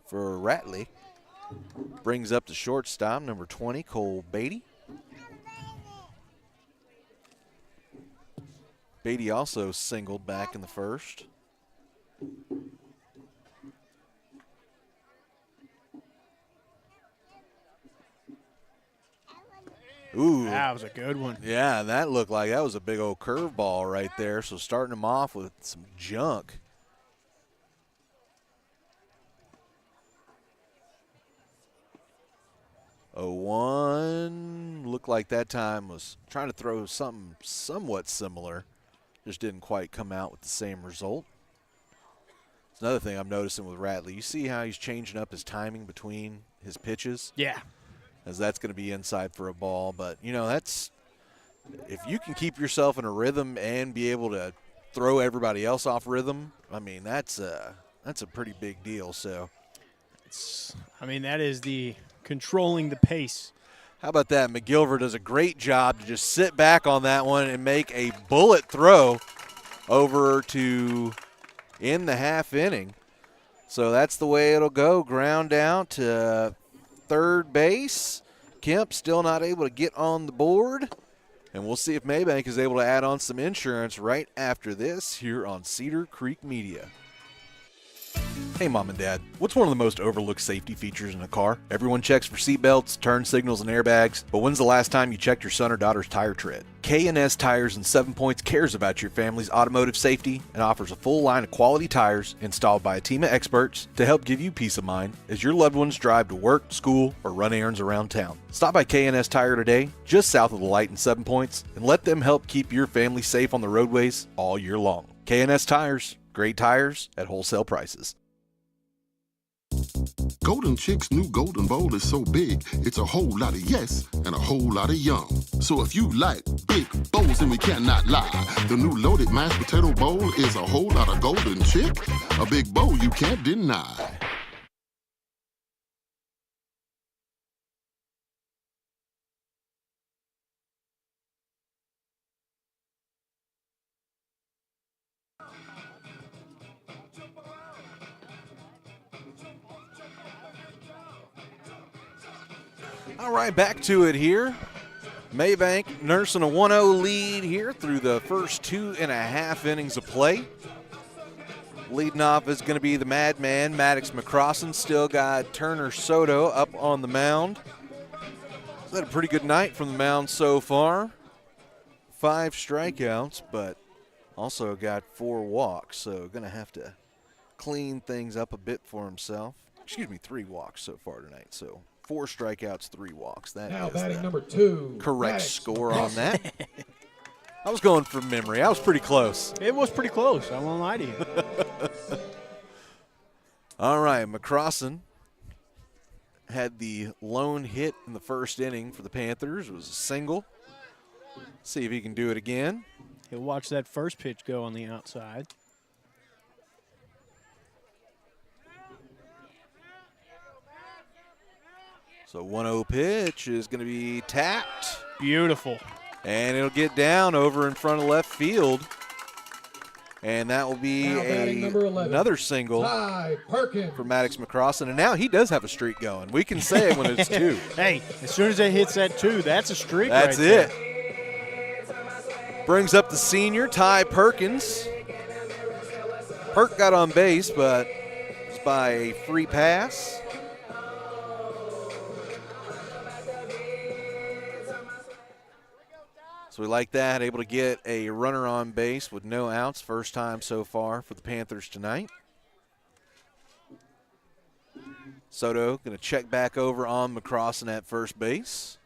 for Ratley. Brings up the shortstop, number 20, Cole Beatty. Beatty also singled back in the first. Ooh. That was a good one. Yeah, that looked like that was a big old curveball right there. So starting him off with some junk. Oh, 1. Looked like that time was trying to throw something somewhat similar. Just didn't quite come out with the same result. It's another thing I'm noticing with Ratley. You see how he's changing up his timing between his pitches? Yeah. As that's going to be inside for a ball. But, you know, that's – if you can keep yourself in a rhythm and be able to throw everybody else off rhythm, I mean, that's a pretty big deal. So, that is the controlling the pace. How about that? McGilver does a great job to just sit back on that one and make a bullet throw over to in the half inning. So that's the way it'll go. Ground out to third base. Kemp still not able to get on the board. And we'll see if Mabank is able to add on some insurance right after this here on Cedar Creek Media. Hey, Mom and Dad, what's one of the most overlooked safety features in a car? Everyone checks for seatbelts, turn signals, and airbags, but when's the last time you checked your son or daughter's tire tread? K&S Tires and 7 Points cares about your family's automotive safety and offers a full line of quality tires installed by a team of experts to help give you peace of mind as your loved ones drive to work, school, or run errands around town. Stop by K&S Tire today, just south of the light in 7 Points, and let them help keep your family safe on the roadways all year long. K&S Tires, great tires at wholesale prices. Golden Chick's new Golden Bowl is so big, it's a whole lot of yes and a whole lot of yum. So if you like big bowls, then we cannot lie. The new loaded mashed potato bowl is a whole lot of Golden Chick, a big bowl you can't deny. All right, back to it here. Mabank nursing a 1-0 lead here through the first 2.5 innings of play. Leading off is going to be the madman, Maddox McCrossan. Still got Turner Soto up on the mound. He's had a pretty good night from the mound so far. 5 strikeouts, but also got 4 walks, so going to have to clean things up a bit for himself. Excuse me, 3 walks so far tonight, so 4 strikeouts, 3 walks. That now is batting the number 2. correct score on that. I was going from memory. I was pretty close. It was pretty close. I won't lie to you. All right, McCrossan had the lone hit in the first inning for the Panthers. It was a single. See if he can do it again. He'll watch that first pitch go on the outside. So 1-0 pitch is going to be tapped. Beautiful. And it'll get down over in front of left field. And that will be Now batting number 11, another single Ty Perkins. for Maddox McCrossan. And now he does have a streak going. We can say it when it's 2. Hey, as soon as it hits that 2, that's a streak That's right it. there. Brings up the senior, Ty Perkins. Perk got on base, but was by a free pass. So we like that, able to get a runner on base with no outs. First time so far for the Panthers tonight. Soto going to check back over on McCrossin at first base.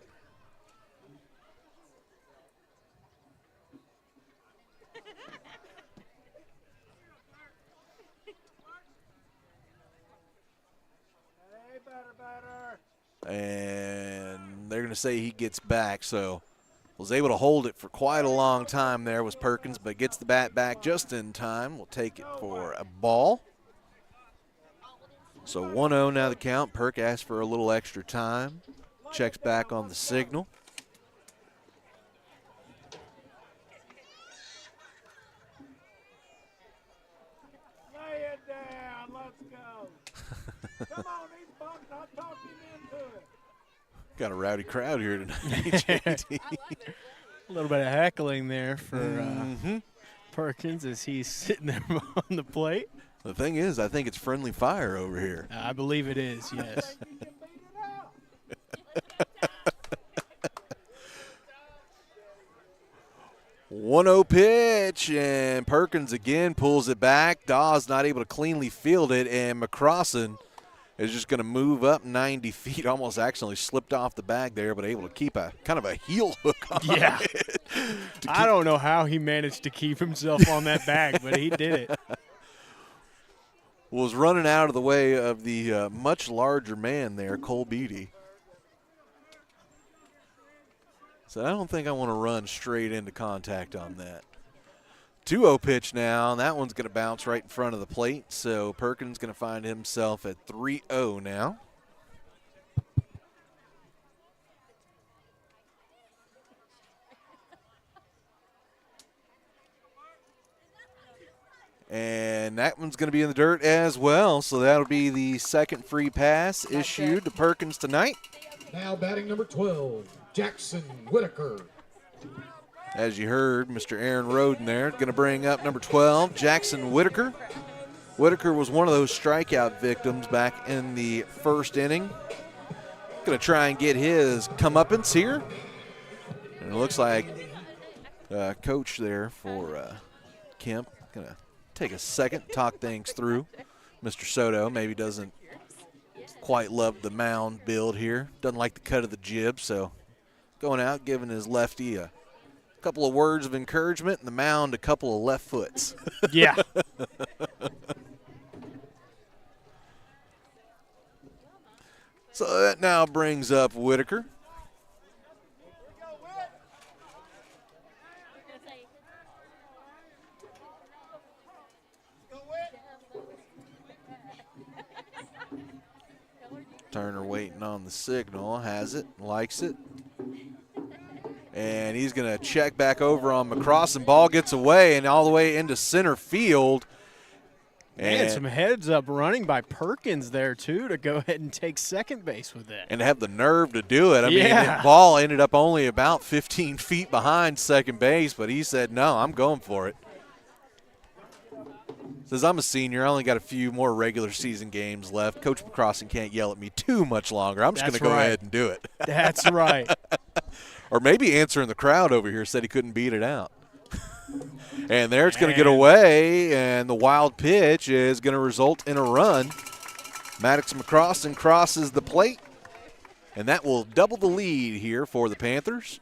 And they're going to say he gets back, so was able to hold it for quite a long time there was Perkins, but gets the bat back just in time. We'll take it for a ball. So 1-0 now the count. Perk asks for a little extra time. Checks back on the signal. Lay it down. Let's go. Come on, these bucks. I'll talk him into it. Got a rowdy crowd here tonight, JT. A little bit of heckling there for Perkins as he's sitting there on the plate. The thing is, I think it's friendly fire over here. I believe it is, yes. 1-0 pitch, and Perkins again pulls it back. Dawes not able to cleanly field it, and McCrossin is just going to move up 90 feet, almost accidentally slipped off the bag there, but able to keep a kind of a heel hook on it. I don't know how he managed to keep himself on that bag, but he did it. Was running out of the way of the much larger man there, Cole Beatty. So I don't think I want to run straight into contact on that. 2-0 pitch now, and that one's going to bounce right in front of the plate. So Perkins going to find himself at 3-0 now. And that one's going to be in the dirt as well. So that'll be the second free pass issued to Perkins tonight. Now batting number 12, Jackson Whitaker. As you heard, Mr. Aaron Roden there going to bring up number 12, Jackson Whitaker. Whitaker was one of those strikeout victims back in the first inning. Going to try and get his comeuppance here. And it looks like coach there for Kemp going to take a second, talk things through. Mr. Soto maybe doesn't quite love the mound build here. Doesn't like the cut of the jib, so going out, giving his lefty a couple of words of encouragement, and the mound a couple of left foots. Yeah. So that now brings up Whitaker. Turner waiting on the signal, has it, likes it. And he's going to check back over on McCrossin. Ball gets away and all the way into center field. And some heads up running by Perkins there, too, to go ahead and take second base with that. And have the nerve to do it. I mean, the ball ended up only about 15 feet behind second base, but he said, no, I'm going for it. Says, I'm a senior. I only got a few more regular season games left. Coach McCrossin can't yell at me too much longer. I'm just going to go ahead and do it. That's right. Or maybe answering the crowd over here said he couldn't beat it out. And there it's going to get away, and the wild pitch is going to result in a run. Maddox McCrossin crosses the plate, and that will double the lead here for the Panthers.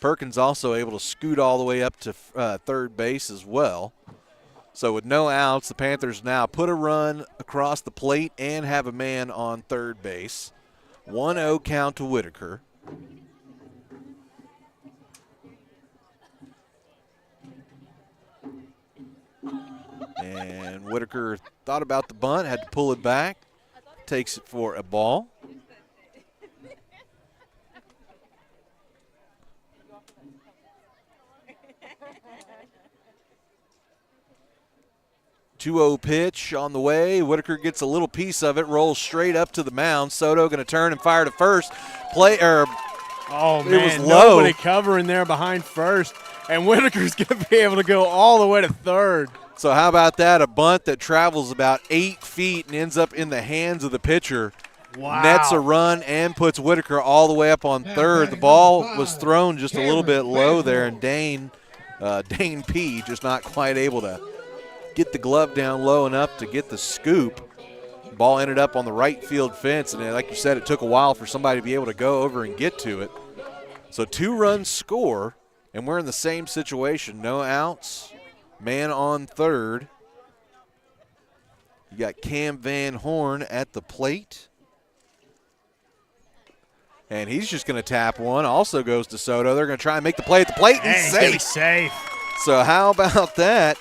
Perkins also able to scoot all the way up to third base as well. So with no outs, the Panthers now put a run across the plate and have a man on third base. 1-0 count to Whitaker. And Whitaker thought about the bunt, had to pull it back, takes it for a ball. Two-0 pitch on the way. Whitaker gets a little piece of it, rolls straight up to the mound. Soto going to turn and fire to first. Oh, man, it was low. Nobody covering there behind first. And Whitaker's going to be able to go all the way to third. So how about that? A bunt that travels about 8 feet and ends up in the hands of the pitcher. Wow. Nets a run and puts Whitaker all the way up on third. The ball was thrown just a little bit low there, and Dane P. just not quite able to get the glove down low enough to get the scoop. Ball ended up on the right field fence, and like you said, it took a while for somebody to be able to go over and get to it. So 2 runs score, and we're in the same situation. No outs, man on third. You got Cam Van Horn at the plate. And he's just going to tap one. Also goes to Soto. They're going to try and make the play at the plate. And he's safe. Safe. So how about that?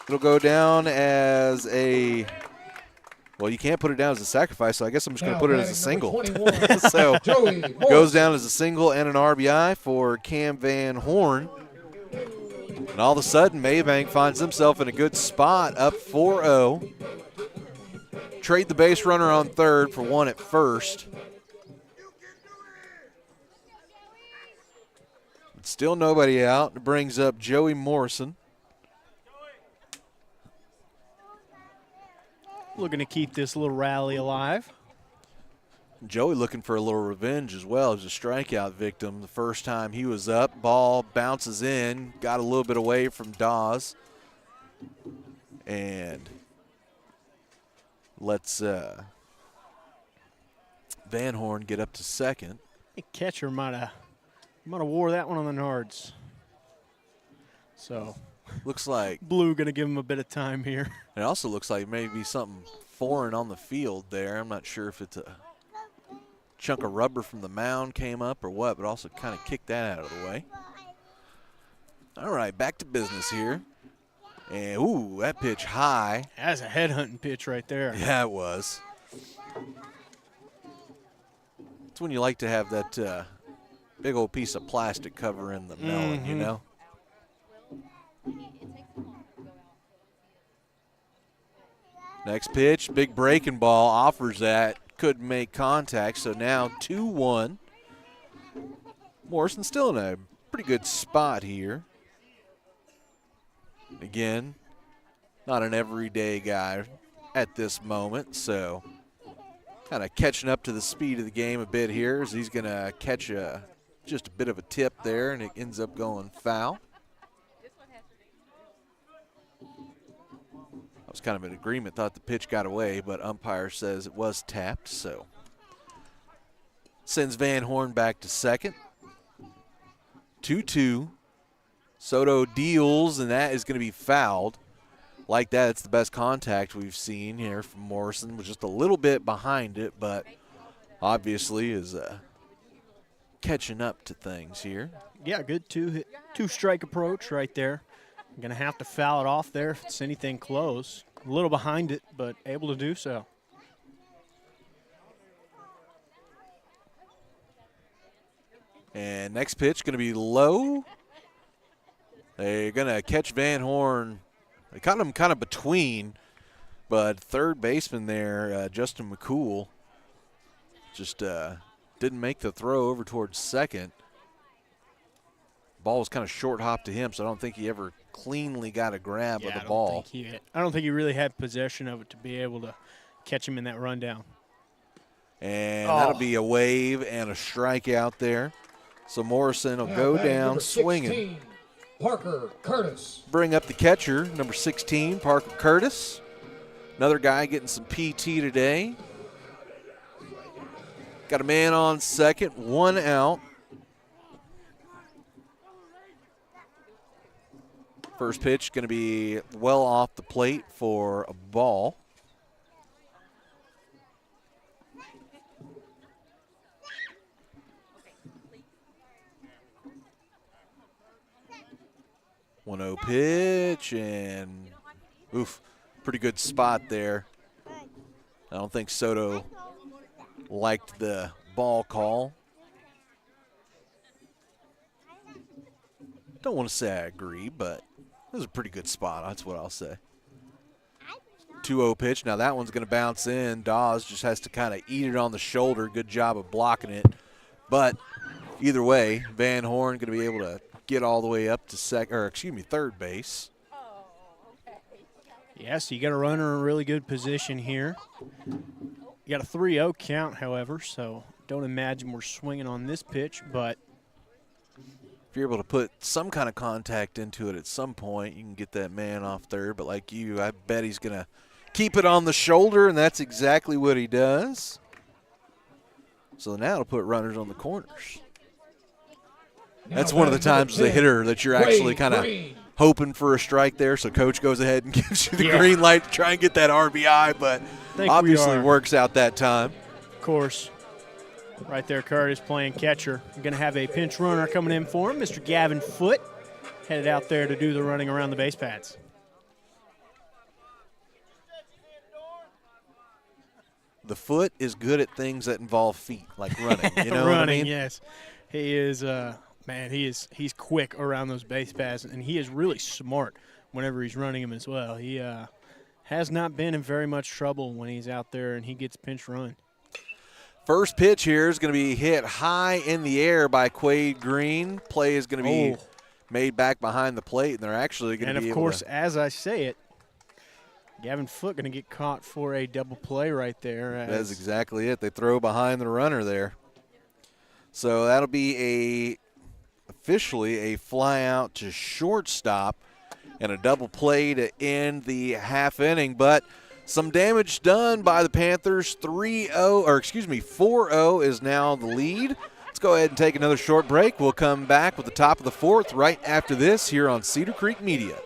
It'll go down as a – well, you can't put it down as a sacrifice, so I guess I'm just going to put it as a single. So goes down as a single and an RBI for Cam Van Horn. And all of a sudden, Mabank finds himself in a good spot, up 4-0. Trade the base runner on third for one at first. Still nobody out. It brings up Joey Morrison. Looking to keep this little rally alive. Joey looking for a little revenge as well. As a strikeout victim the first time he was up. Ball bounces in. Got a little bit away from Dawes. And lets Van Horn get up to second. The catcher might have wore that one on the Nards. So looks like Blue going to give him a bit of time here. It also looks like maybe something foreign on the field there. I'm not sure if it's a chunk of rubber from the mound came up or what, but also kind of kicked that out of the way. All right, back to business here. And, ooh, that pitch high. That's a headhunting pitch right there. Yeah, it was. It's when you like to have that big old piece of plastic covering the melon, you know? Next pitch, big breaking ball, offers that, couldn't make contact, so now 2-1. Morrison still in a pretty good spot here. Again, not an everyday guy at this moment, so kind of catching up to the speed of the game a bit here as he's going to catch just a bit of a tip there, and it ends up going foul. I was kind of in agreement, thought the pitch got away, but umpire says it was tapped, so sends Van Horn back to second. 2-2. Soto deals, and that is going to be fouled. Like that, it's the best contact we've seen here from Morrison. Was just a little bit behind it, but obviously is catching up to things here. Yeah, good two-strike approach right there. I'm going to have to foul it off there if it's anything close. A little behind it, but able to do so. And next pitch going to be low. They're going to catch Van Horn. They caught him kind of between, but third baseman there, Justin McCool, just didn't make the throw over towards second. Ball was kind of short hop to him, so I don't think he ever cleanly got a grab of the ball. I don't think he really had possession of it to be able to catch him in that rundown. And that'll be a wave and a strikeout there. So Morrison will go down swinging. Parker Curtis. Bring up the catcher, number 16, Parker Curtis. Another guy getting some PT today. Got a man on second, 1 out. First pitch going to be well off the plate for a ball. One 1-0 pitch, and oof, pretty good spot there. I don't think Soto liked the ball call. Don't want to say I agree, but it was a pretty good spot. That's what I'll say. 2-0 pitch. Now that one's going to bounce in. Dawes just has to kind of eat it on the shoulder. Good job of blocking it. But either way, Van Horn going to be able to get all the way up to third base. Yeah, so you got a runner in a really good position here. You got a 3-0 count, however, so don't imagine we're swinging on this pitch, but if you're able to put some kind of contact into it at some point, you can get that man off third. But like you, I bet he's going to keep it on the shoulder, and that's exactly what he does. So now it'll put runners on the corners. That's one of the times as a hitter that you're actually kind of hoping for a strike there. So coach goes ahead and gives you the green light to try and get that RBI, but obviously works out that time. Of course. Right there, Curtis playing catcher. We're going to have a pinch runner coming in for him, Mr. Gavin Foote, headed out there to do the running around the base pads. The Foot is good at things that involve feet, like running. You know running, what I mean? Yes. He is, man, he's quick around those base pads, and he is really smart whenever he's running them as well. He has not been in very much trouble when he's out there and he gets pinch run. First pitch here is going to be hit high in the air by Quade Green. Play is going to be made back behind the plate, and they're actually going to be able to. And, of course, as I say it, Gavin Foote going to get caught for a double play right there. That's exactly it. They throw behind the runner there. So that'll be officially a fly out to shortstop and a double play to end the half inning. But some damage done by the Panthers. 4-0 is now the lead. Let's go ahead and take another short break. We'll come back with the top of the fourth right after this here on Cedar Creek Media.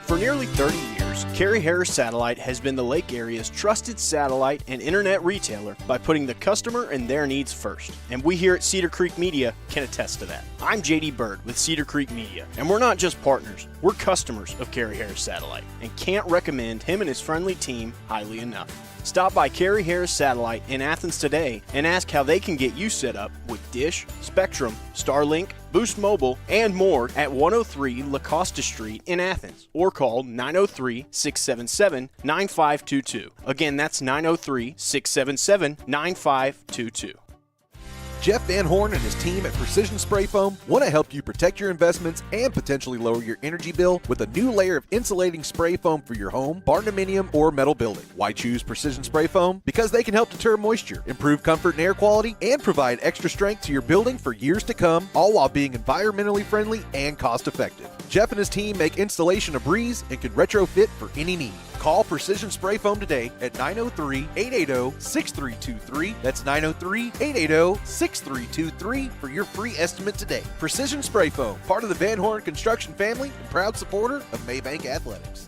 For nearly 30 years, Carrie Harris Satellite has been the Lake area's trusted satellite and internet retailer by putting the customer and their needs first. And we here at Cedar Creek Media can attest to that. I'm JD Bird with Cedar Creek Media, and we're not just partners, we're customers of Carrie Harris Satellite, and can't recommend him and his friendly team highly enough. Stop by Carrie Harris Satellite in Athens today and ask how they can get you set up with Dish, Spectrum, Starlink, Boost Mobile, and more at 103 La Costa Street in Athens, or call 903-677-9522. Again, that's 903-677-9522. Jeff Van Horn and his team at Precision Spray Foam want to help you protect your investments and potentially lower your energy bill with a new layer of insulating spray foam for your home, barndominium, or metal building. Why choose Precision Spray Foam? Because they can help deter moisture, improve comfort and air quality, and provide extra strength to your building for years to come, all while being environmentally friendly and cost-effective. Jeff and his team make installation a breeze and can retrofit for any need. Call Precision Spray Foam today at 903-880-6323. That's 903-880-6323 for your free estimate today. Precision Spray Foam, part of the Van Horn Construction family and proud supporter of Mabank Athletics.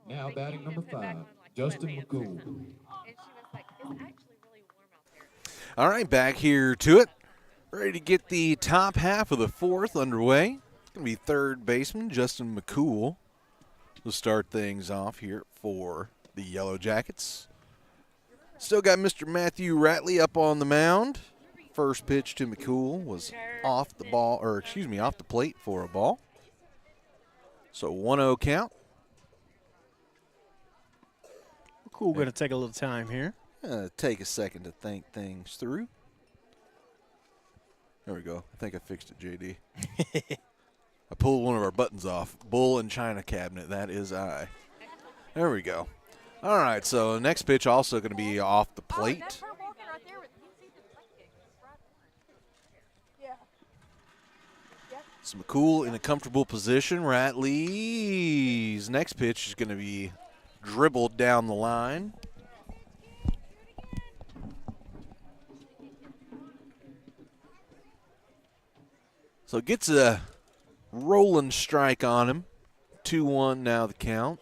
Now batting number 5, Justin McCool. All right, back here to it. Ready to get the top half of the fourth underway. It's going to be third baseman Justin McCool to start things off here for the Yellow Jackets. Still got Mr. Matthew Ratley up on the mound. First pitch to McCool was off the plate for a ball. So 1-0 count. Cool, going to take a little time here. Take a second to think things through. There we go. I think I fixed it, JD. I pulled one of our buttons off. Bull and China cabinet. That is I. There we go. All right, so next pitch also going to be off the plate. So McCool in a comfortable position. Ratley's next pitch is going to be dribbled down the line. So gets a rolling strike on him. 2-1 now the count.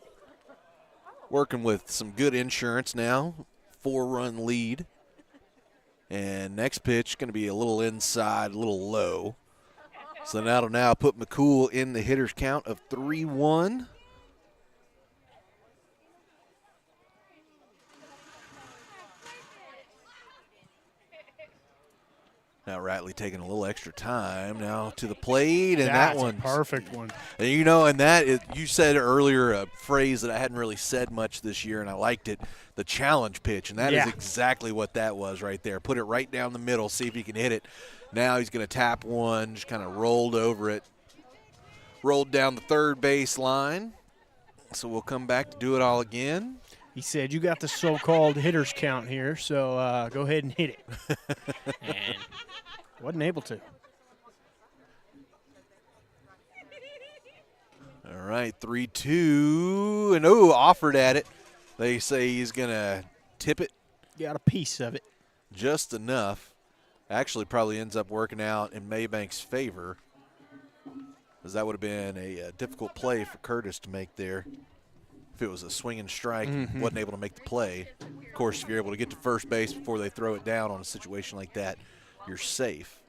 Working with some good insurance now. 4-run lead. And next pitch going to be a little inside, a little low. So that'll now put McCool in the hitter's count of 3-1. Now Ratley taking a little extra time now to the plate, and That's that one's a perfect one. And you know, and that is, you said earlier a phrase that I hadn't really said much this year, and I liked it, the challenge pitch, and that is exactly what that was right there. Put it right down the middle, see if he can hit it. Now he's going to tap one, just kind of rolled over it, rolled down the third base line. So we'll come back to do it all again. He said, you got the so-called hitter's count here, so go ahead and hit it. And wasn't able to. All right, 3-2, and offered at it. They say he's going to tip it. Got a piece of it. Just enough. Actually probably ends up working out in Mabank's favor, because that would have been a difficult play for Curtis to make there. If it was a swinging strike, wasn't able to make the play. Of course, if you're able to get to first base before they throw it down on a situation like that, you're safe.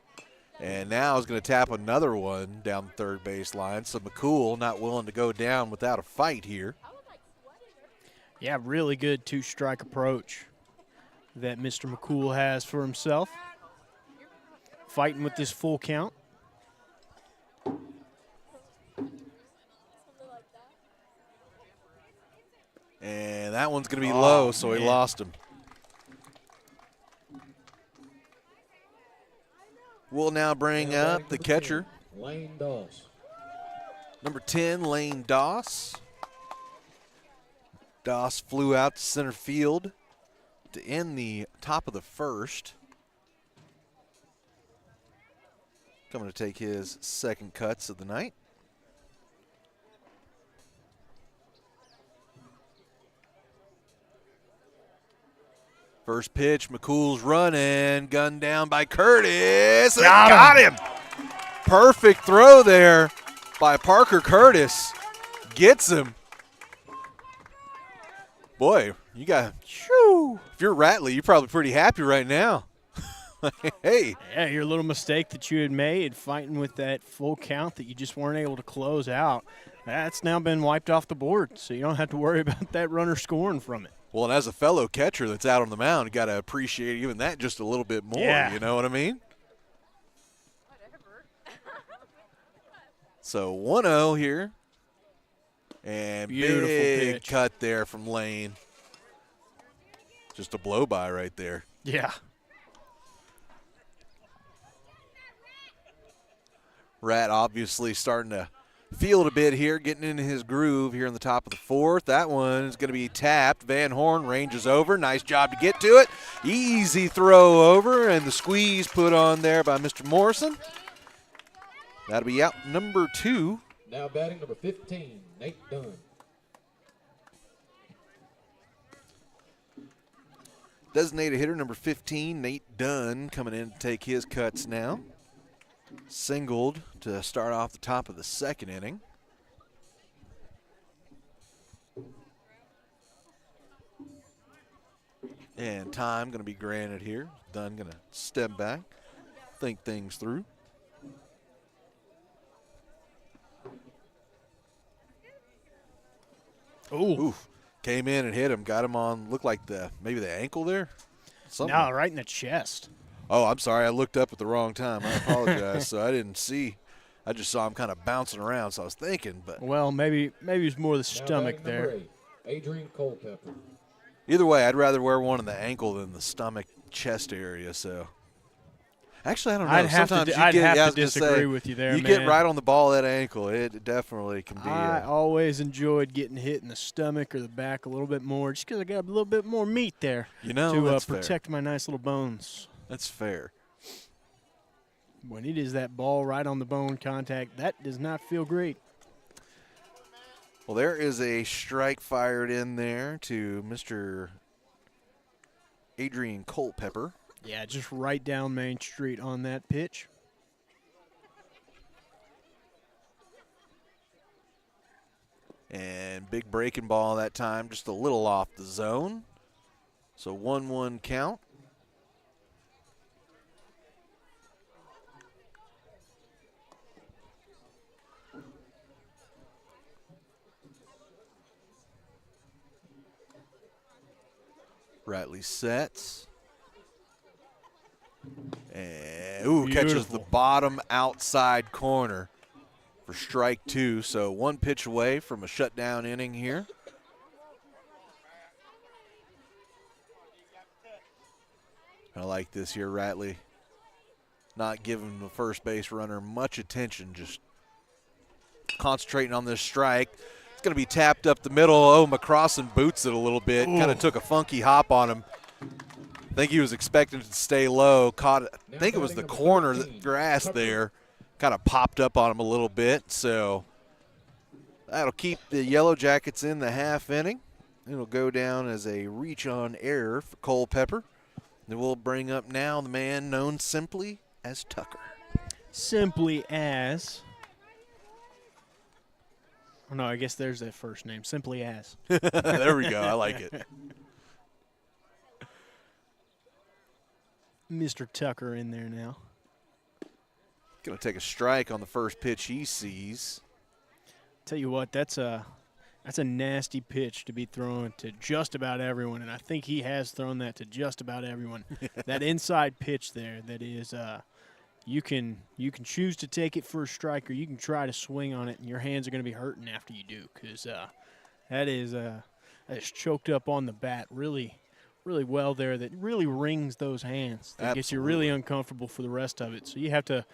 And now he's going to tap another one down the third base line. So McCool not willing to go down without a fight here. Yeah, really good two-strike approach that Mr. McCool has for himself. Fighting with this full count. And that one's going to be low, so he lost him. We'll now bring up the catcher. Lane Doss. Number 10, Lane Doss. Doss flew out to center field to end the top of the first. Coming to take his second cuts of the night. First pitch, McCool's running, gunned down by Curtis. Got him. Perfect throw there by Parker Curtis. Gets him. Boy, you got, shoo. If you're Ratley, you're probably pretty happy right now. Hey. Yeah, your little mistake that you had made fighting with that full count that you just weren't able to close out, that's now been wiped off the board, so you don't have to worry about that runner scoring from it. Well, and as a fellow catcher that's out on the mound, you got to appreciate even that just a little bit more, You know what I mean? So 1-0 here. And beautiful big pitch. Cut there from Lane. Just a blow-by right there. Yeah. Rat obviously starting to feel it a bit here, getting into his groove here in the top of the fourth. That one is going to be tapped. Van Horn ranges over. Nice job to get to it. Easy throw over, and the squeeze put on there by Mr. Morrison. That'll be out number 2. Now batting number 15, Nate Dunn. Designated hitter number 15, Nate Dunn, coming in to take his cuts now. Singled to start off the top of the second inning. And time going to be granted here. Dunn going to step back, think things through. Oof. Came in and hit him, got him on, looked like maybe the ankle there. Something. No, right in the chest. Oh, I'm sorry. I looked up at the wrong time. I apologize. So I didn't see. I just saw him kind of bouncing around, so I was thinking. But well, maybe it was more the Now stomach batting number there. 8, Adrian Culpepper. either way, I'd rather wear one in the ankle than the stomach, chest area. So actually, I don't know. I'd have Sometimes to, you I'd get, have I to was gonna disagree say, with you there, you man. get right on the ball of that ankle. It definitely can be. I always enjoyed getting hit in the stomach or the back a little bit more, just because I got a little bit more meat there You know, to that's protect my nice little bones. fair. That's fair. When it is that ball right on the bone contact, that does not feel great. Well, there is a strike fired in there to Mr. Adrian Culpepper. Yeah, just right down Main Street on that pitch. And big breaking ball that time, just a little off the zone. So 1-1 count. Ratley sets. And Ooh, catches the Beautiful. bottom outside corner for strike 2. So 1 pitch away from a shutdown inning here. I like this here, Ratley. Not giving the first base runner much attention, just concentrating on this strike. It's going to be tapped up the middle. Oh, McCrossan boots it a little bit. Kind of took a funky hop on him. I think he was expecting to stay low. Caught, I think it was the corner grass there. Kind of popped up on him a little bit. So that'll keep the Yellow Jackets in the half inning. It'll go down as a reach on error for Culpepper. And we'll bring up now the man known simply as Tucker. Simply as. Oh, no, I guess there's that first name. Simply as. There we go. I like it. Mr. Tucker in there now. Going to take a strike on the first pitch he sees. Tell you what, that's a nasty pitch to be thrown to just about everyone, and I think he has thrown that to just about everyone. That inside pitch there, that is, you can choose to take it for a strike, or you can try to swing on it, and your hands are going to be hurting after you do, because that is choked up on the bat really, really well there. That really wrings those hands. That gets you really uncomfortable for the rest of it. So you got to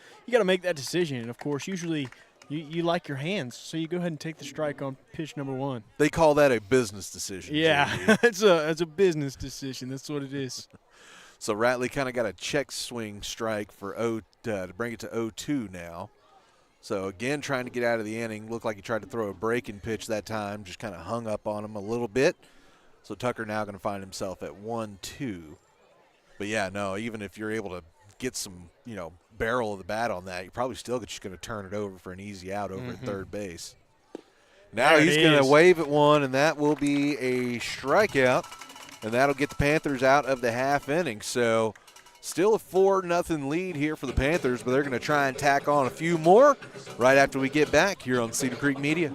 make that decision, and of course, usually. You like your hands, so you go ahead and take the strike on pitch number 1. They call that a business decision. Yeah, it's a business decision. That's what it is. So Ratley kind of got a check swing strike for to bring it to 0-2 now. So again, trying to get out of the inning. Looked like he tried to throw a breaking pitch that time, just kind of hung up on him a little bit. So Tucker now going to find himself at 1-2. But yeah, no, even if you're able to get some, barrel of the bat on that, you're probably still just going to turn it over for an easy out over at third base. Now he's going to wave at one, and that will be a strikeout, and that'll get the Panthers out of the half inning. So still a 4-0 lead here for the Panthers, but they're going to try and tack on a few more right after we get back here on Cedar Creek Media.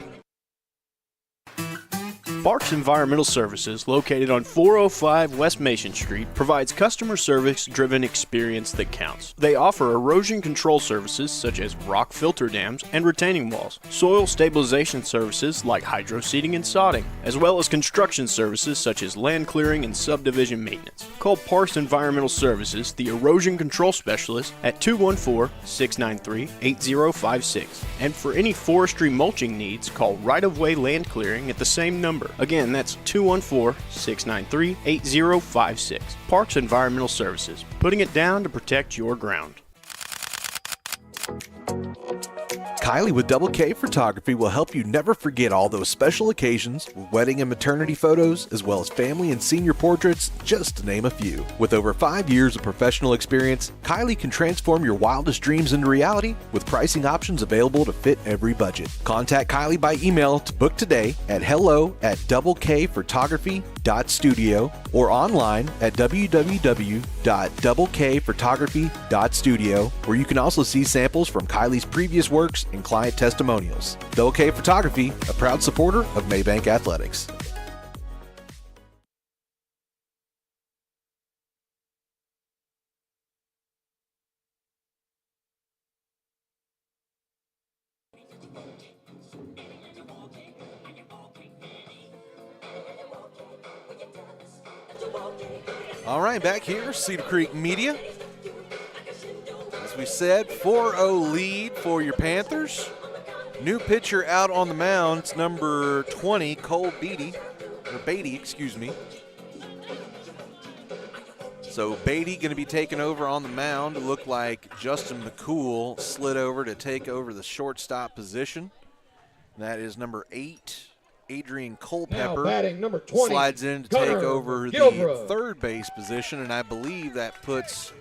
Parks Environmental Services, located on 405 West Mason Street, provides customer service-driven experience that counts. They offer erosion control services such as rock filter dams and retaining walls, soil stabilization services like hydro seeding and sodding, as well as construction services such as land clearing and subdivision maintenance. Call Parks Environmental Services, the erosion control specialist, at 214-693-8056. And for any forestry mulching needs, call Right of Way Land Clearing at the same number. Again, that's 214-693-8056. Parks Environmental Services, putting it down to protect your ground. Kylie with Double K Photography will help you never forget all those special occasions, wedding and maternity photos, as well as family and senior portraits, just to name a few. With over 5 years of professional experience, Kylie can transform your wildest dreams into reality with pricing options available to fit every budget. Contact Kylie by email to book today at hello@doubleKphotography.studio or online at www.doublekphotography.studio, where you can also see samples from Kylie's previous works and client testimonials. Double K Photography, a proud supporter of Mabank Athletics. All right, back here, Cedar Creek Media. As we said, 4-0 lead for your Panthers. New pitcher out on the mound. It's number 20, Cole Beatty. So Beatty going to be taking over on the mound. It looked like Justin McCool slid over to take over the shortstop position. That is number 8, Adrian Culpepper. Now batting number 20, slides in to take over the third base position, and I believe that puts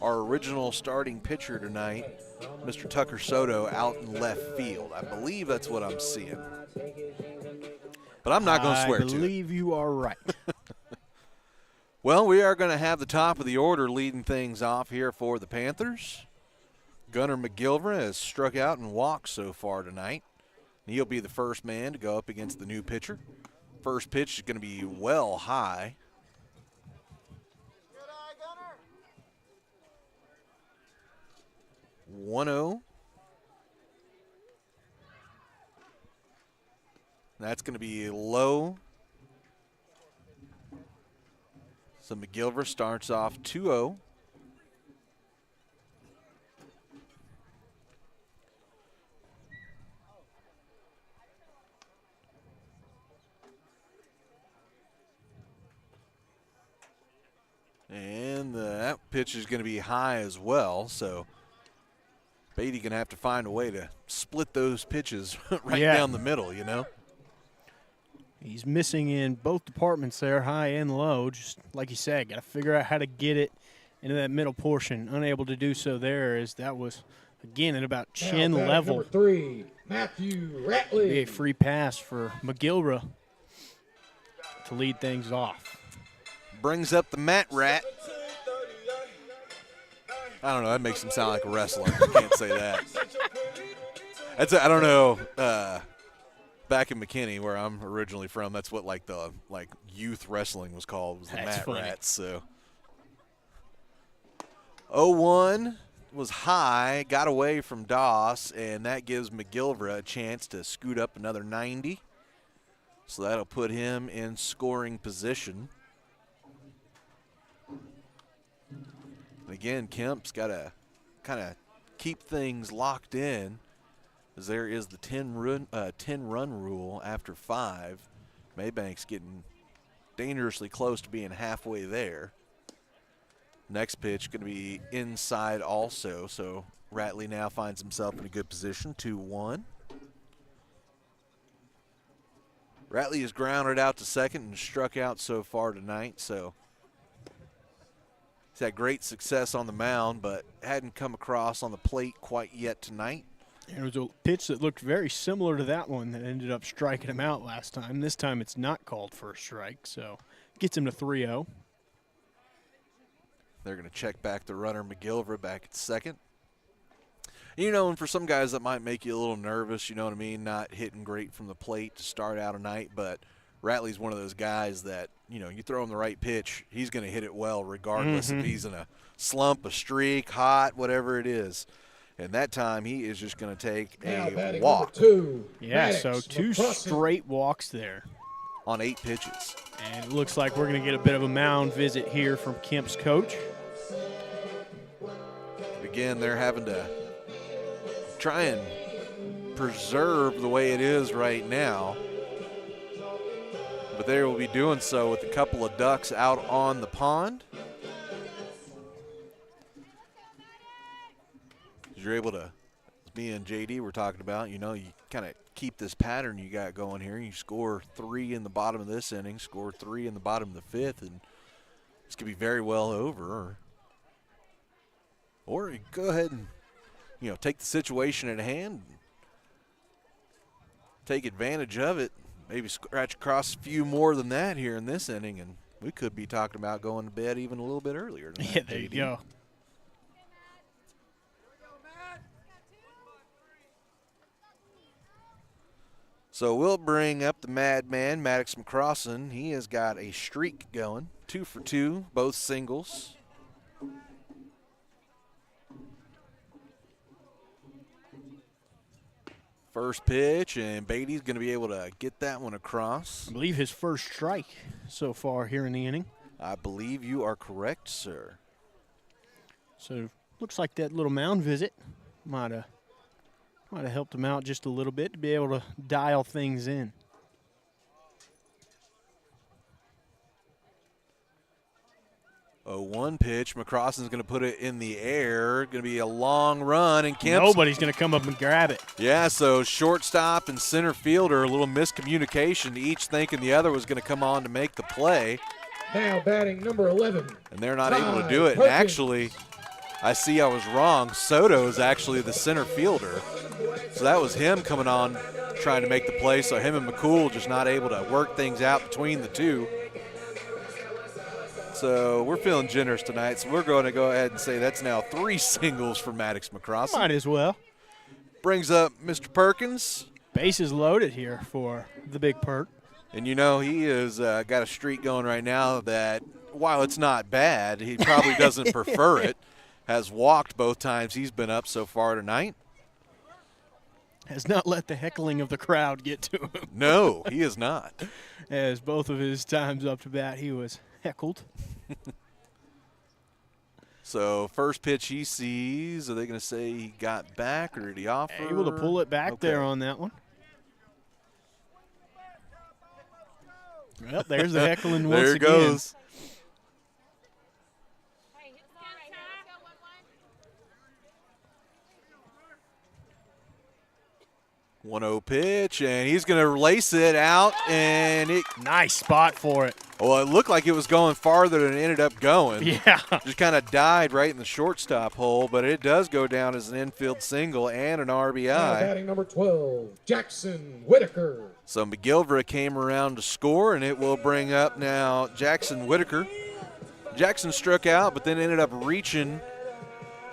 our original starting pitcher tonight, Mr. Tucker Soto, out in left field. I believe that's what I'm seeing. But I'm not going to swear to it. I believe you are right. Well, we are going to have the top of the order leading things off here for the Panthers. Gunnar McGilvra has struck out and walked so far tonight. He'll be the first man to go up against the new pitcher. First pitch is going to be well high. 1-0. That's going to be low. So McGilver starts off 2-0. And that pitch is going to be high as well, so Beatty going to have to find a way to split those pitches right down the middle, you know. He's missing in both departments there, high and low. Just like you said, got to figure out how to get it into that middle portion. Unable to do so there, as that was, again, at about chin level. Number 3, Matthew Ratley. Be a free pass for McGilvra to lead things off. Brings up the Mat Rat. I don't know. That makes him sound like a wrestler. I can't say that. I don't know. Back in McKinney, where I'm originally from, that's what the youth wrestling was called. Was the Mat Rats. So 0-1 was high, got away from Doss, and that gives McGilvra a chance to scoot up another 90. So that'll put him in scoring position. Again, Kemp's got to kind of keep things locked in, as there is the 10-run rule after 5. Mabank's getting dangerously close to being halfway there. Next pitch going to be inside also, so Ratley now finds himself in a good position, 2-1. Ratley has grounded out to second and struck out so far tonight, so he's had great success on the mound, but hadn't come across on the plate quite yet tonight. It was a pitch that looked very similar to that one that ended up striking him out last time. This time it's not called for a strike, so gets him to 3-0. They're going to check back the runner, McGilvra, back at second. You know, and for some guys that might make you a little nervous, you know what I mean, not hitting great from the plate to start out a night, but Ratley's one of those guys that, you know, you throw him the right pitch, he's going to hit it well regardless if he's in a slump, a streak, hot, whatever it is. And that time he is just going to take a walk. 2, yeah, Maddox, so 2 straight walks there. On 8 pitches. And it looks like we're going to get a bit of a mound visit here from Kemp's coach. Again, they're having to try and preserve the way it is right now. But they will be doing so with a couple of ducks out on the pond. You're able to, as me and JD were talking about, you know, you kind of keep this pattern you got going here. You score 3 in the bottom of this inning, score 3 in the bottom of the 5th, and this could be very well over. Or you go ahead and, you know, take the situation at hand, take advantage of it, maybe scratch across a few more than that here in this inning, and we could be talking about going to bed even a little bit earlier tonight. Yeah, there you go. So we'll bring up the madman, Maddox McCrossan. He has got a streak going, 2 for 2, both singles. First pitch, and Beatty's going to be able to get that one across. I believe his first strike so far here in the inning. I believe you are correct, sir. So looks like that little mound visit might have helped him out just a little bit to be able to dial things in. Oh, 1 pitch. McCrossan's going to put it in the air. Going to be a long run, and Kemp. Nobody's going to come up and grab it. Yeah, so shortstop and center fielder, a little miscommunication, each thinking the other was going to come on to make the play. Now batting number 11. And they're not able to do it. And actually, I see I was wrong. Soto is actually the center fielder. So that was him coming on trying to make the play. So him and McCool just not able to work things out between the two. So we're feeling generous tonight. So we're going to go ahead and say that's now 3 singles for Maddox McCrossan. Might as well. Brings up Mr. Perkins. Bases loaded here for the Big Perk. And, you know, he has got a streak going right now that, while it's not bad, he probably doesn't prefer it. has walked both times he's been up so far tonight. Has not let the heckling of the crowd get to him. No, he is not. As both of his times up to bat, he was heckled. So first pitch he sees, are they going to say he got back or did he offer? Able to pull it back there on that one. Well, there's the heckling once there it again. goes. 1-0 pitch, and he's going to lace it out, and it. Nice spot for it. Well, it looked like it was going farther than it ended up going. Yeah. Just kind of died right in the shortstop hole, but it does go down as an infield single and an RBI. Now batting number 12, Jackson Whitaker. So McGilvra came around to score, and it will bring up now Jackson Whitaker. Jackson struck out, but then ended up reaching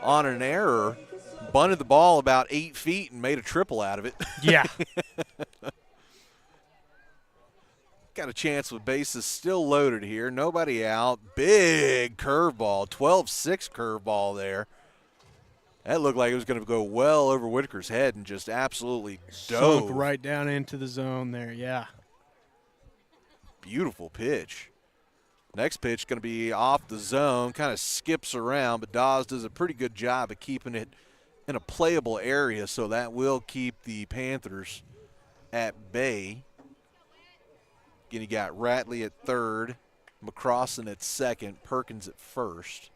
on an error. Bunted the ball about 8 feet and made a triple out of it. Yeah. Got a chance with bases still loaded here. Nobody out. Big curveball, 12-6 curveball there. That looked like it was going to go well over Whitaker's head and just absolutely dove. Sunk right down into the zone there, yeah. Beautiful pitch. Next pitch going to be off the zone, kind of skips around, but Dawes does a pretty good job of keeping it in a playable area, so that will keep the Panthers at bay. Again, you got Ratley at third, McCrossan at second, Perkins at first.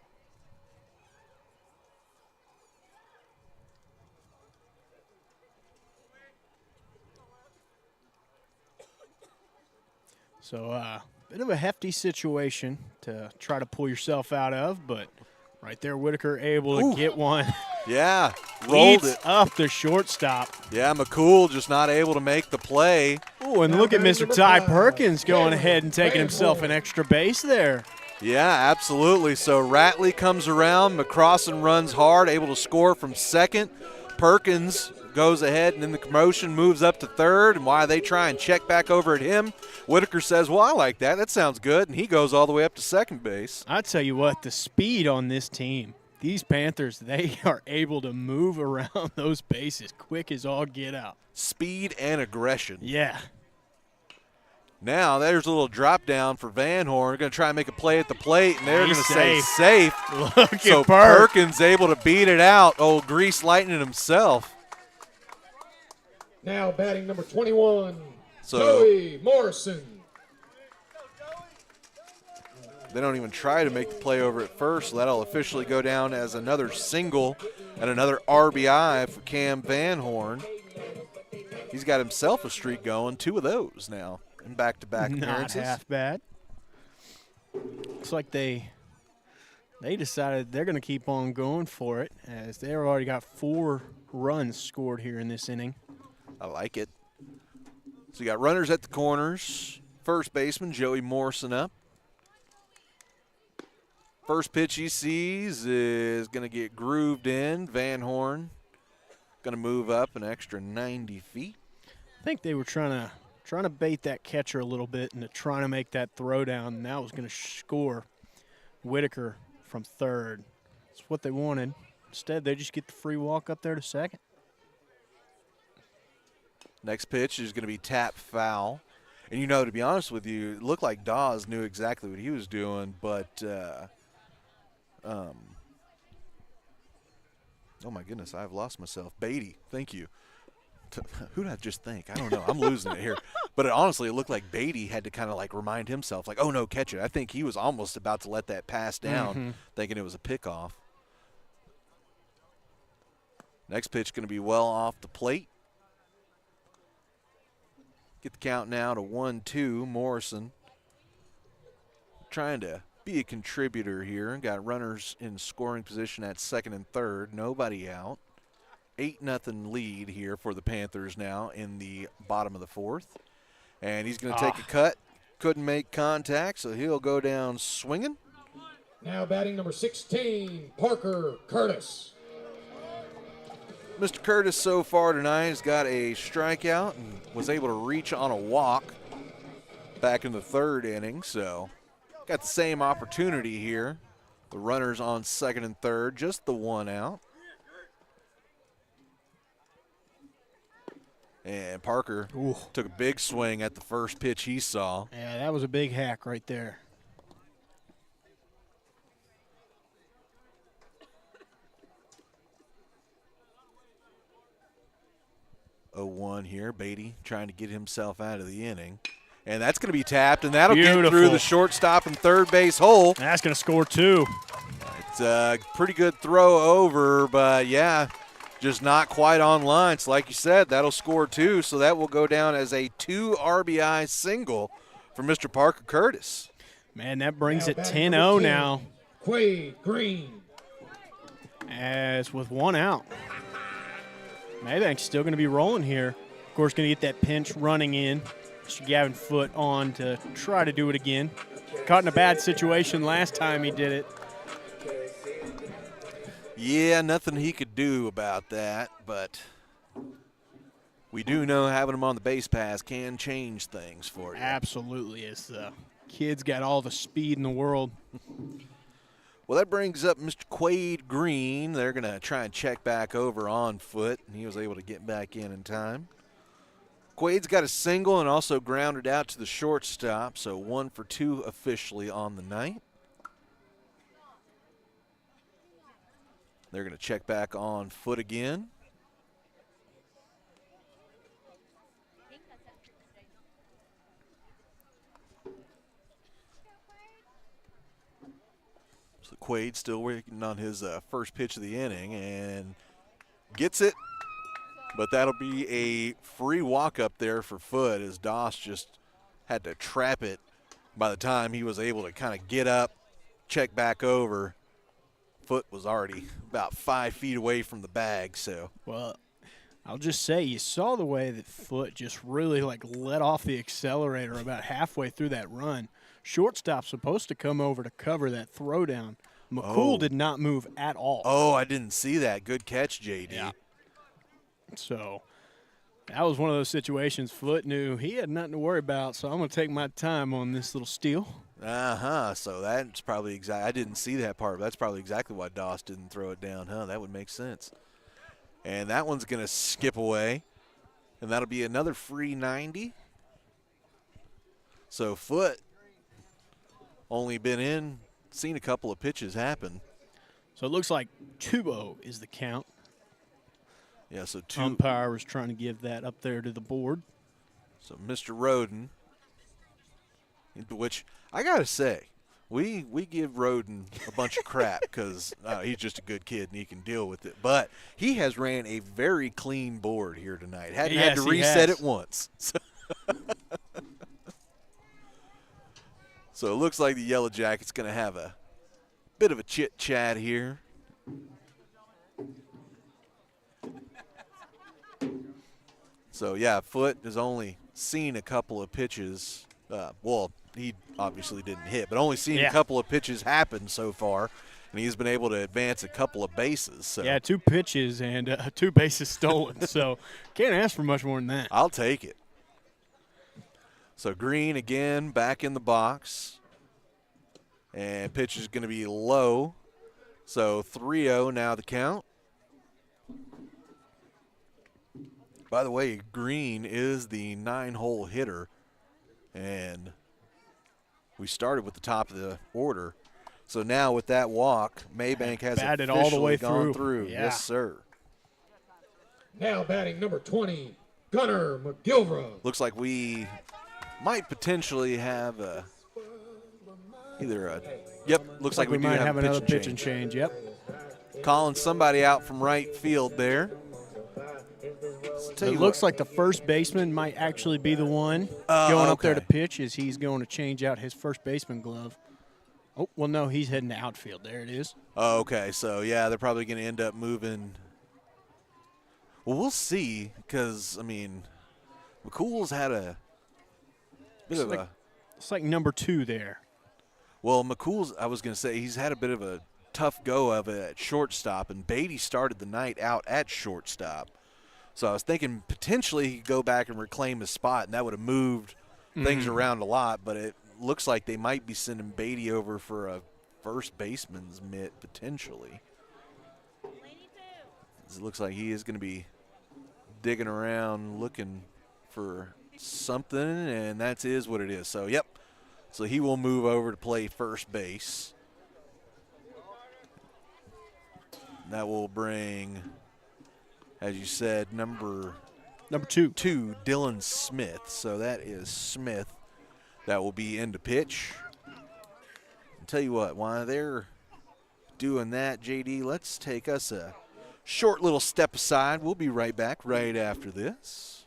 So bit of a hefty situation to try to pull yourself out of, but right there Whitaker able to get one. Yeah, rolled Eats it. up the shortstop. Yeah, McCool just not able to make the play. Oh, and look at Mr. Ty Perkins going ahead and taking himself an extra base there. Yeah, absolutely. So Ratley comes around, McCrossan runs hard, able to score from second. Perkins goes ahead and in the commotion moves up to third, and while they try and check back over at him, Whitaker says, well, I like that. That sounds good, and he goes all the way up to second base. I tell you what, the speed on this team, these Panthers, they are able to move around those bases quick as all get out. Speed and aggression. Yeah. Now there's a little drop down for Van Horn. Going to try and make a play at the plate, and they're going to say safe. safe. Look so at Perk. Perkins able to beat it out. Old Grease Lightning himself. Now batting number 21, So Joey Morrison. they don't even try to make the play over at first. So that'll officially go down as another single and another RBI for Cam Van Horn. He's got himself a streak going, 2 of those now in back-to-back appearances. Not half bad. Looks like they decided they're going to keep on going for it, as they've already got 4 runs scored here in this inning. I like it. So you got runners at the corners. First baseman Joey Morrison up. First pitch he sees is going to get grooved in. Van Horn going to move up an extra 90 feet. I think they were trying to bait that catcher a little bit and trying to make that throw down, and that was going to score Whitaker from third. That's what they wanted. Instead, they just get the free walk up there to second. Next pitch is going to be tap foul. And, you know, to be honest with you, it looked like Dawes knew exactly what he was doing, but oh, my goodness, I've lost myself. Beatty, thank you. Who did I just think? I don't know. I'm losing it here. But honestly, it looked like Beatty had to kind of like remind himself, like, oh, no, catch it. I think he was almost about to let that pass down, thinking it was a pickoff. Next pitch going to be well off the plate. Get the count now to 1-2. Morrison trying to be a contributor here. Got runners in scoring position at second and third. Nobody out. 8-0 lead here for the Panthers now in the bottom of the fourth. And he's going to take a cut. Couldn't make contact, so he'll go down swinging. Now batting number 16, Parker Curtis. Mr. Curtis so far tonight has got a strikeout and was able to reach on a walk back in the third inning. So got the same opportunity here The runners on second and third, just the one out. And Parker took a big swing at the first pitch he saw. Yeah, that was a big hack right there. Oh, 1 here. Beatty trying to get himself out of the inning. And that's going to be tapped, and that'll get through the shortstop and third base hole. That's going to score 2. It's a pretty good throw over, but, yeah, just not quite on line. So like you said, that'll score 2, so that will go down as a 2 RBI single for Mr. Parker Curtis. Man, that brings it 10-0 now. Quade Green. As with 1 out. Mabank's still going to be rolling here. Of course, going to get that pinch running in. Mr. Gavin Foote on to try to do it again. Caught in a bad situation last time he did it. Yeah, nothing he could do about that, but we do know having him on the base pass can change things for you. Absolutely. As the kid's got all the speed in the world. Well, that brings up Mr. Quade Green. They're going to try and check back over on foot, and he was able to get back in time. Quade's got a single and also grounded out to the shortstop, so 1 for 2 officially on the night. They're going to check back on foot again. So Quade still working on his first pitch of the inning and gets it, but that'll be a free walk up there for Foote as Doss just had to trap it by the time he was able to kind of get up, check back over. Foote was already about 5 feet away from the bag, so. Well, I'll just say you saw the way that Foote just really let off the accelerator about halfway through that run. Shortstop's supposed to come over to cover that throwdown. McCool did not move at all. Oh, I didn't see that. Good catch, JD. Yeah. So that was one of those situations Foote knew he had nothing to worry about, so I'm going to take my time on this little steal. So that's probably exactly. I didn't see that part, but that's probably exactly why Doss didn't throw it down, That would make sense. And that one's going to skip away, and that'll be another free 90. So Foote only been seen a couple of pitches happen. So it looks like 2-0 is the count. Yeah, so 2. Umpire was trying to give that up there to the board. So Mr. Roden, which I got to say, we give Roden a bunch of crap because he's just a good kid and he can deal with it. But he has ran a very clean board here tonight. Hadn't had to reset it once. So it looks like the Yellow Jackets going to have a bit of a chit-chat here. So, yeah, Foote has only seen a couple of pitches. Well, he obviously didn't hit, but only seen a couple of pitches happen so far, and he's been able to advance a couple of bases. So. Yeah, 2 pitches and 2 bases stolen. So can't ask for much more than that. I'll take it. So Green again back in the box. And pitch is going to be low. So 3-0 now the count. By the way, Green is the 9-hole hitter. And we started with the top of the order. So now with that walk, Mabank has batted officially all the way gone through. through. Yeah. Yes, sir. Now batting number 20, Gunnar McGilvra. Looks like we might potentially have looks like we do might have a another pitch pitch and change. Yep. Calling somebody out from right field there. It looks like the first baseman might actually be the one going up there to pitch as he's going to change out his first baseman glove. Oh, well, no, he's heading to outfield. There it is. Oh, okay. So, yeah, they're probably going to end up moving. Well, we'll see because, I mean, McCool's had a bit of a – it's like number 2 there. Well, McCool's – I was going to say he's had a bit of a tough go of it at shortstop, and Beatty started the night out at shortstop. So I was thinking potentially he could go back and reclaim his spot, and that would have moved things around a lot. But it looks like they might be sending Beatty over for a first baseman's mitt potentially. It looks like he is going to be digging around looking for something, and that is what it is. So, yep. So he will move over to play first base. That will bring, as you said, number two, Dylan Smith. So that is Smith. That will be into pitch. I'll tell you what, while they're doing that, JD, let's take us a short little step aside. We'll be right back right after this.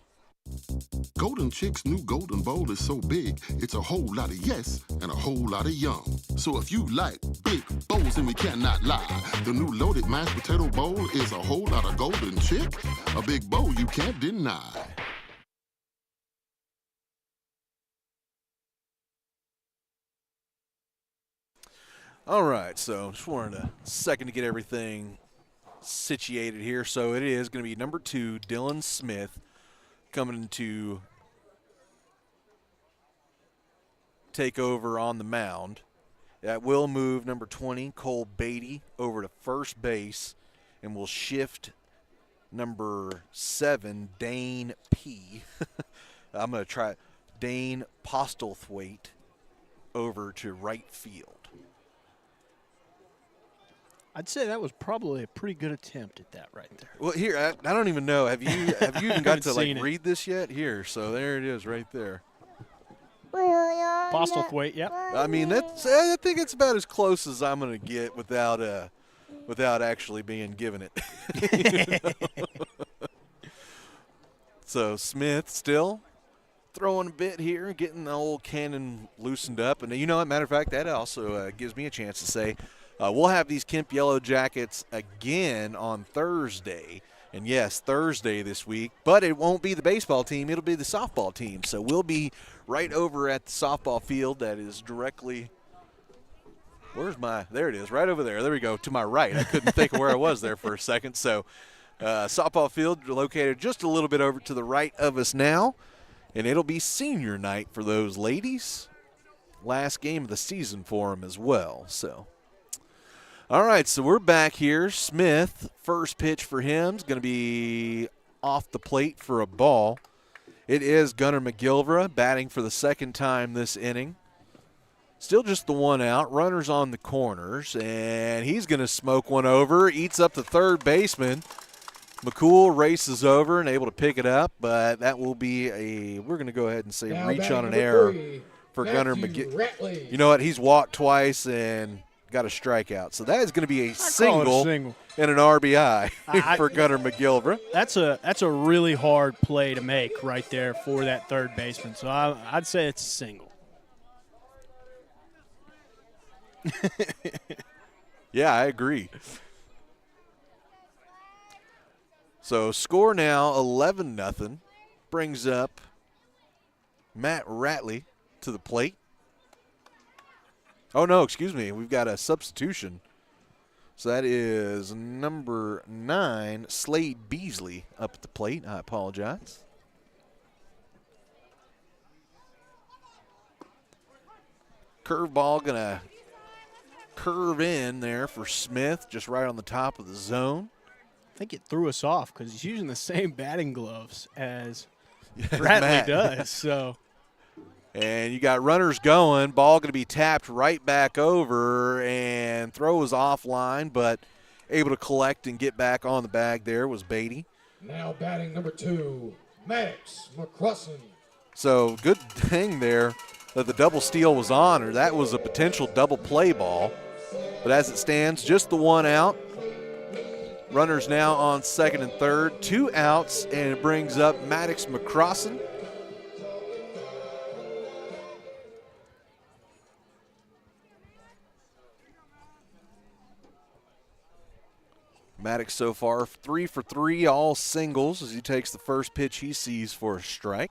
Golden Chick's new Golden Bowl is so big, it's a whole lot of yes and a whole lot of yum. So if you like big bowls, then we cannot lie. The new loaded mashed potato bowl is a whole lot of Golden Chick, a big bowl you can't deny. All right, so just wanted a second to get everything situated here. So it is going to be number 2, Dylan Smith, coming to take over on the mound. That will move number 20, Cole Beatty, over to first base, and will shift number 7, Dane P. I'm going to try Dane Postlethwaite over to right field. I'd say that was probably a pretty good attempt at that right there. Well, here, I don't even know. Have you even got to seen it. read this yet? Here, so there it is right there. Postlethwaite, yep. I mean, I think it's about as close as I'm going to get without actually being given it. So Smith still throwing a bit here, getting the old cannon loosened up. And you know what, matter of fact, that also gives me a chance to say we'll have these Kemp Yellow Jackets again on Thursday. And yes, Thursday this week, but it won't be the baseball team, it'll be the softball team. So we'll be right over at the softball field that is directly, there it is, right over there. There we go, to my right. I couldn't think of where I was there for a second. So softball field located just a little bit over to the right of us now, and it'll be senior night for those ladies. Last game of the season for them as well, so. All right, so we're back here. Smith, first pitch for him is going to be off the plate for a ball. It is Gunnar McGilvra batting for the second time this inning. Still just the one out. Runners on the corners, and he's going to smoke one over. Eats up the third baseman. McCool races over and able to pick it up, but that will be we're going to go ahead and say Now reach on an batting error number 3, for Gunnar Matthew McGilvra. Ratley. You know what? He's walked twice and got a strikeout. So that is going to be a single and an RBI for Gunnar McGilvra. That's a really hard play to make right there for that third baseman. So I'd say it's a single. Yeah, I agree. So score now 11-0. Brings up Matt Ratley to the plate. Oh, no, excuse me. We've got a substitution. So that is number 9, Slade Beasley, up at the plate. I apologize. Curveball going to curve in there for Smith, just right on the top of the zone. I think it threw us off because he's using the same batting gloves as Ratley does. So. And you got runners going. Ball going to be tapped right back over, and throw was offline, but able to collect and get back on the bag there was Beatty. Now batting number 2, Maddox McCrossan. So good thing there that the double steal was on, or that was a potential double play ball. But as it stands, just the one out. Runners now on second and third. 2 outs, and it brings up Maddox McCrossan. Maddox so far 3 for 3, all singles as he takes the first pitch he sees for a strike.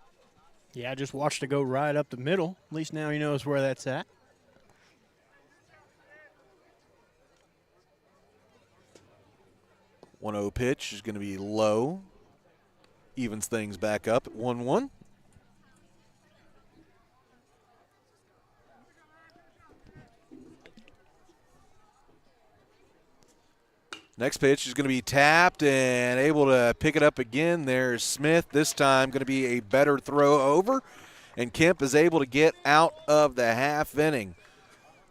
Yeah, I just watched it go right up the middle. At least now he knows where that's at. One 0 pitch is going to be low. Evens things back up at 1-1. Next pitch is going to be tapped and able to pick it up again. There's Smith. This time going to be a better throw over, and Kemp is able to get out of the half inning.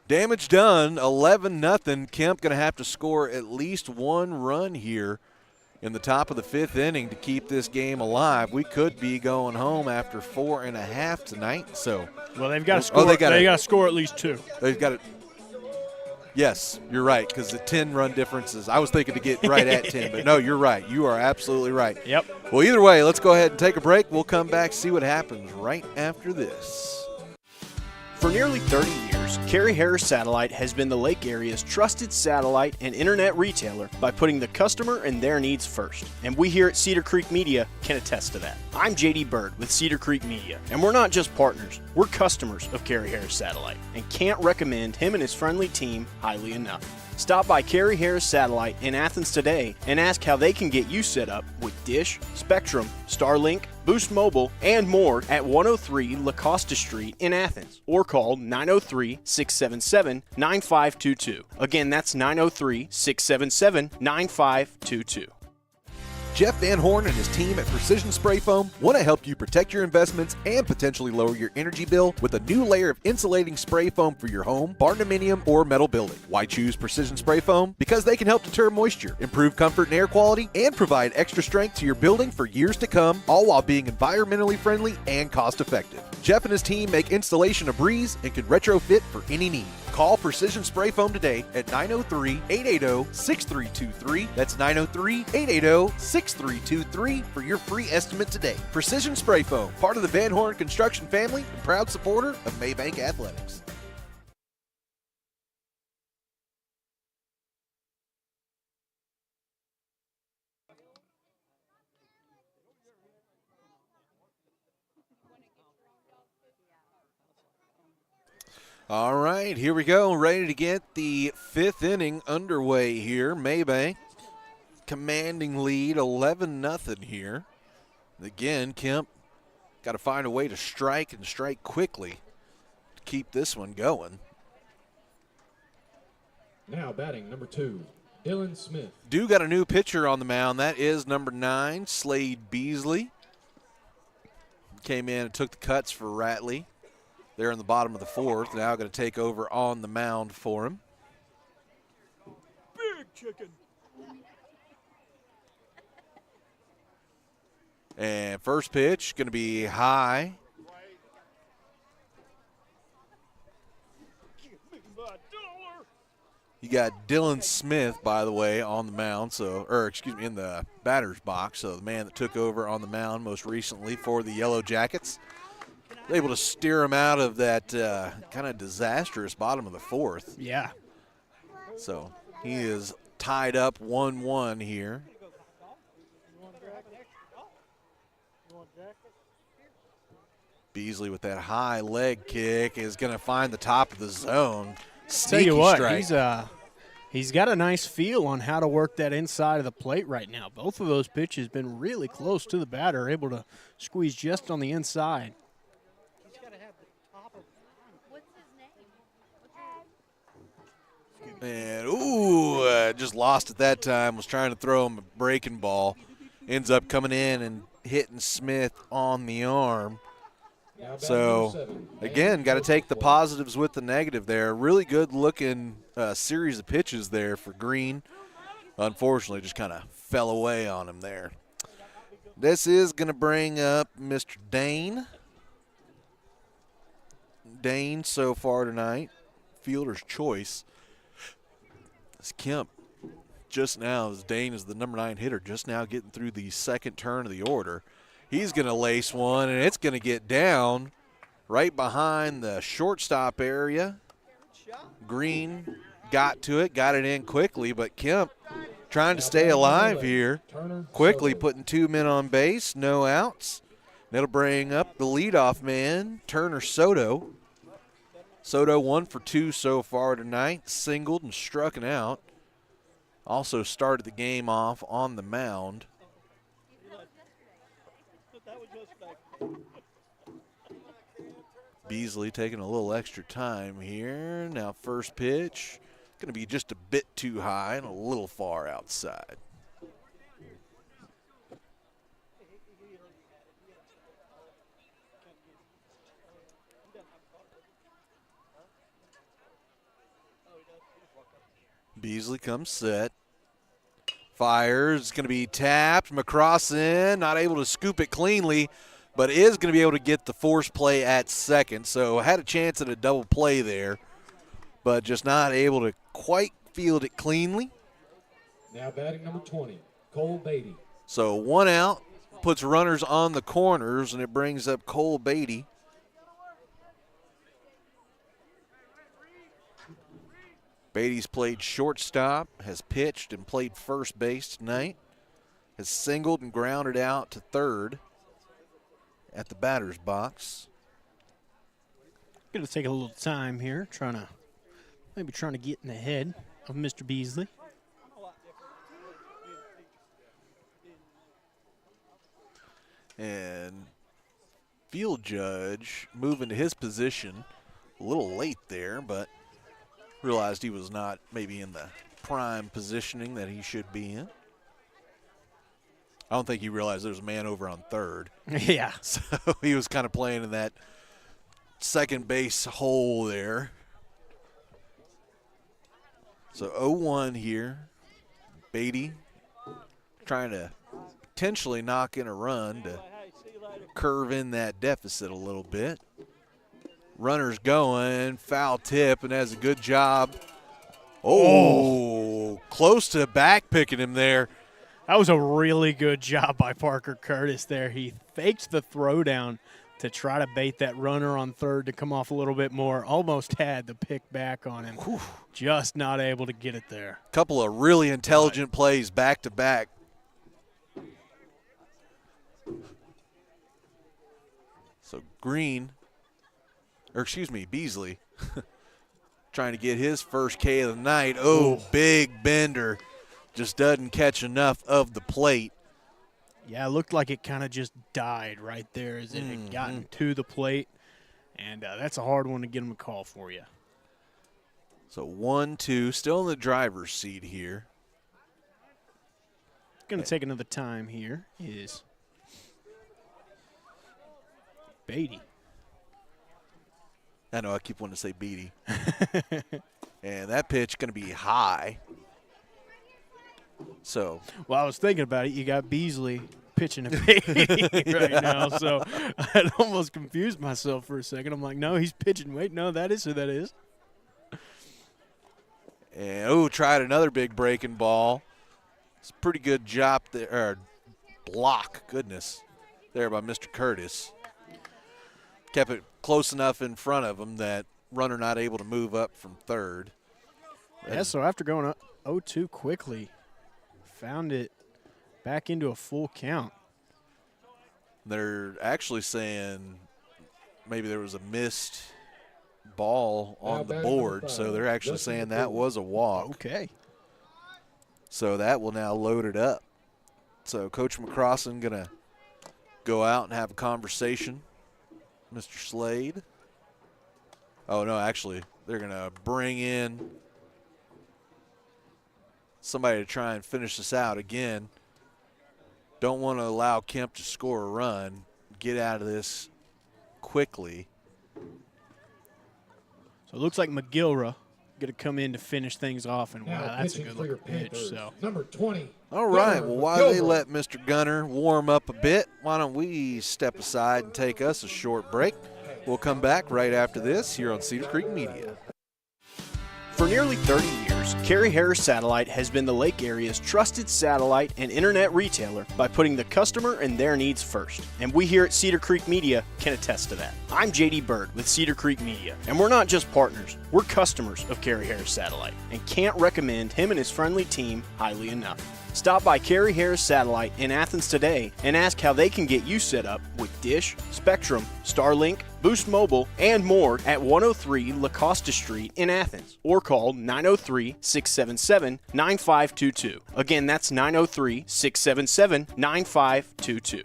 Damage done, 11-0. Kemp going to have to score at least one run here in the top of the 5th inning to keep this game alive. We could be going home after 4.5 tonight. So, well, they've got to score. They got to score at least 2. They've got to. Yes, you're right, because the 10-run differences. I was thinking to get right at 10, but no, you're right. You are absolutely right. Yep. Well, either way, let's go ahead and take a break. We'll come back, see what happens right after this. For nearly 30 years, Carey Harris Satellite has been the Lake area's trusted satellite and internet retailer by putting the customer and their needs first. And we here at Cedar Creek Media can attest to that. I'm JD Bird with Cedar Creek Media, and we're not just partners, we're customers of Carey Harris Satellite, and can't recommend him and his friendly team highly enough. Stop by Carey Harris Satellite in Athens today and ask how they can get you set up with Dish, Spectrum, Starlink, Boost Mobile, and more at 103 La Costa Street in Athens, or call 903-677-9522. Again, that's 903-677-9522. Jeff Van Horn and his team at Precision Spray Foam want to help you protect your investments and potentially lower your energy bill with a new layer of insulating spray foam for your home, barndominium, or metal building. Why choose Precision Spray Foam? Because they can help deter moisture, improve comfort and air quality, and provide extra strength to your building for years to come, all while being environmentally friendly and cost-effective. Jeff and his team make installation a breeze and can retrofit for any need. Call Precision Spray Foam today at 903-880-6323. That's 903-880-6323 for your free estimate today. Precision Spray Foam, part of the Van Horn Construction family and proud supporter of Mabank Athletics. All right, here we go. Ready to get the 5th inning underway here. Mabank commanding lead, 11-0 here. Again, Kemp got to find a way to strike and strike quickly to keep this one going. Now batting number 2, Dylan Smith. Do got a new pitcher on the mound. That is number 9, Slade Beasley. Came in and took the cuts for Ratley. There in the bottom of the 4th, now going to take over on the mound for him. Big chicken. And first pitch going to be high. You got Dylan Smith, by the way, on the mound, in the batter's box. So the man that took over on the mound most recently for the Yellow Jackets. Able to steer him out of that kind of disastrous bottom of the 4th. Yeah. So he is tied up 1-1 here. Beasley with that high leg kick is going to find the top of the zone. Tell you what, strike. he's got a nice feel on how to work that inside of the plate right now. Both of those pitches been really close to the batter, able to squeeze just on the inside. And, just lost at that time. Was trying to throw him a breaking ball. Ends up coming in and hitting Smith on the arm. So, again, got to take the positives with the negative there. Really good-looking series of pitches there for Green. Unfortunately, just kind of fell away on him there. This is going to bring up Mr. Dane. Dane so far tonight, fielder's choice. As Kemp just now, as Dane is the number 9 hitter, just now getting through the 2nd turn of the order. He's going to lace one, and it's going to get down right behind the shortstop area. Green got to it, got it in quickly, but Kemp trying to stay alive here. Quickly putting 2 men on base, no outs. That'll bring up the leadoff man, Turner Soto. Soto 1 for 2 so far tonight, singled and struck out. Also started the game off on the mound. Beasley taking a little extra time here. Now first pitch Going to be just a bit too high and a little far outside. Beasley comes set. Fires, going to be tapped. McCrossin not able to scoop it cleanly, but is going to be able to get the force play at second. So had a chance at a double play there, but just not able to quite field it cleanly. Now batting number 20, Cole Beatty. So one out, puts runners on the corners, and it brings up Cole Beatty. Beatty's played shortstop, has pitched and played first base tonight, has singled and grounded out to third at the batter's box. Going to take a little time here, trying to get in the head of Mr. Beasley. And field judge moving to his position a little late there, but realized he was not maybe in the prime positioning that he should be in. I don't think he realized there was a man over on third. Yeah. So he was kind of playing in that second base hole there. So 0-1 here. Beatty trying to potentially knock in a run to curve in that deficit a little bit. Runner's going, foul tip, and has a good job. Oh, close to back picking him there. That was a really good job by Parker Curtis there. He faked the throw down to try to bait that runner on third to come off a little bit more. Almost had the pick back on him. Whew. Just not able to get it there. Couple of really intelligent plays back to back. So Beasley trying to get his first K of the night. Oh, big bender. Just doesn't catch enough of the plate. Yeah, it looked like it kind of just died right there as it had gotten to the plate. And that's a hard one to get him a call for you. So 1-2, still in the driver's seat here. Going to take another time here is Beatty. I know, I keep wanting to say Beatty. And that pitch going to be high. So, well, I was thinking about it. You got Beasley pitching a Beatty right now, so I almost confused myself for a second. I'm like, no, he's pitching. Wait, no, that is who that is. And, tried another big breaking ball. It's a pretty good job there, or block, goodness, there by Mr. Curtis. Kept it close enough in front of him that runner not able to move up from third. Yeah, so after going up 0-2 quickly, found it back into a full count. They're actually saying maybe there was a missed ball on the board, so they're actually saying that was a walk. Okay. So that will now load it up. So Coach McCrossin going to go out and have a conversation. Mr. Slade. Oh, no, actually, they're going to bring in somebody to try and finish this out. Again, don't want to allow Kemp to score a run, get out of this quickly. So it looks like McGilra going to come in to finish things off, and wow, that's a pitching good for your looking pitch. Panthers, So number 20. All right, Gunner well, while they McGilvray. let Mr. Gunner warm up a bit, why don't we step aside and take us a short break. We'll come back right after this here on Cedar Creek Media. For nearly 30 years, Carrie Harris Satellite has been the Lake area's trusted satellite and internet retailer by putting the customer and their needs first. And we here at Cedar Creek Media can attest to that. I'm JD Bird with Cedar Creek Media, and we're not just partners, we're customers of Carrie Harris Satellite, and can't recommend him and his friendly team highly enough. Stop by Carrie Harris Satellite in Athens today and ask how they can get you set up with Dish, Spectrum, Starlink, Boost Mobile, and more at 103 La Costa Street in Athens, or call 903-677-9522. Again, that's 903-677-9522.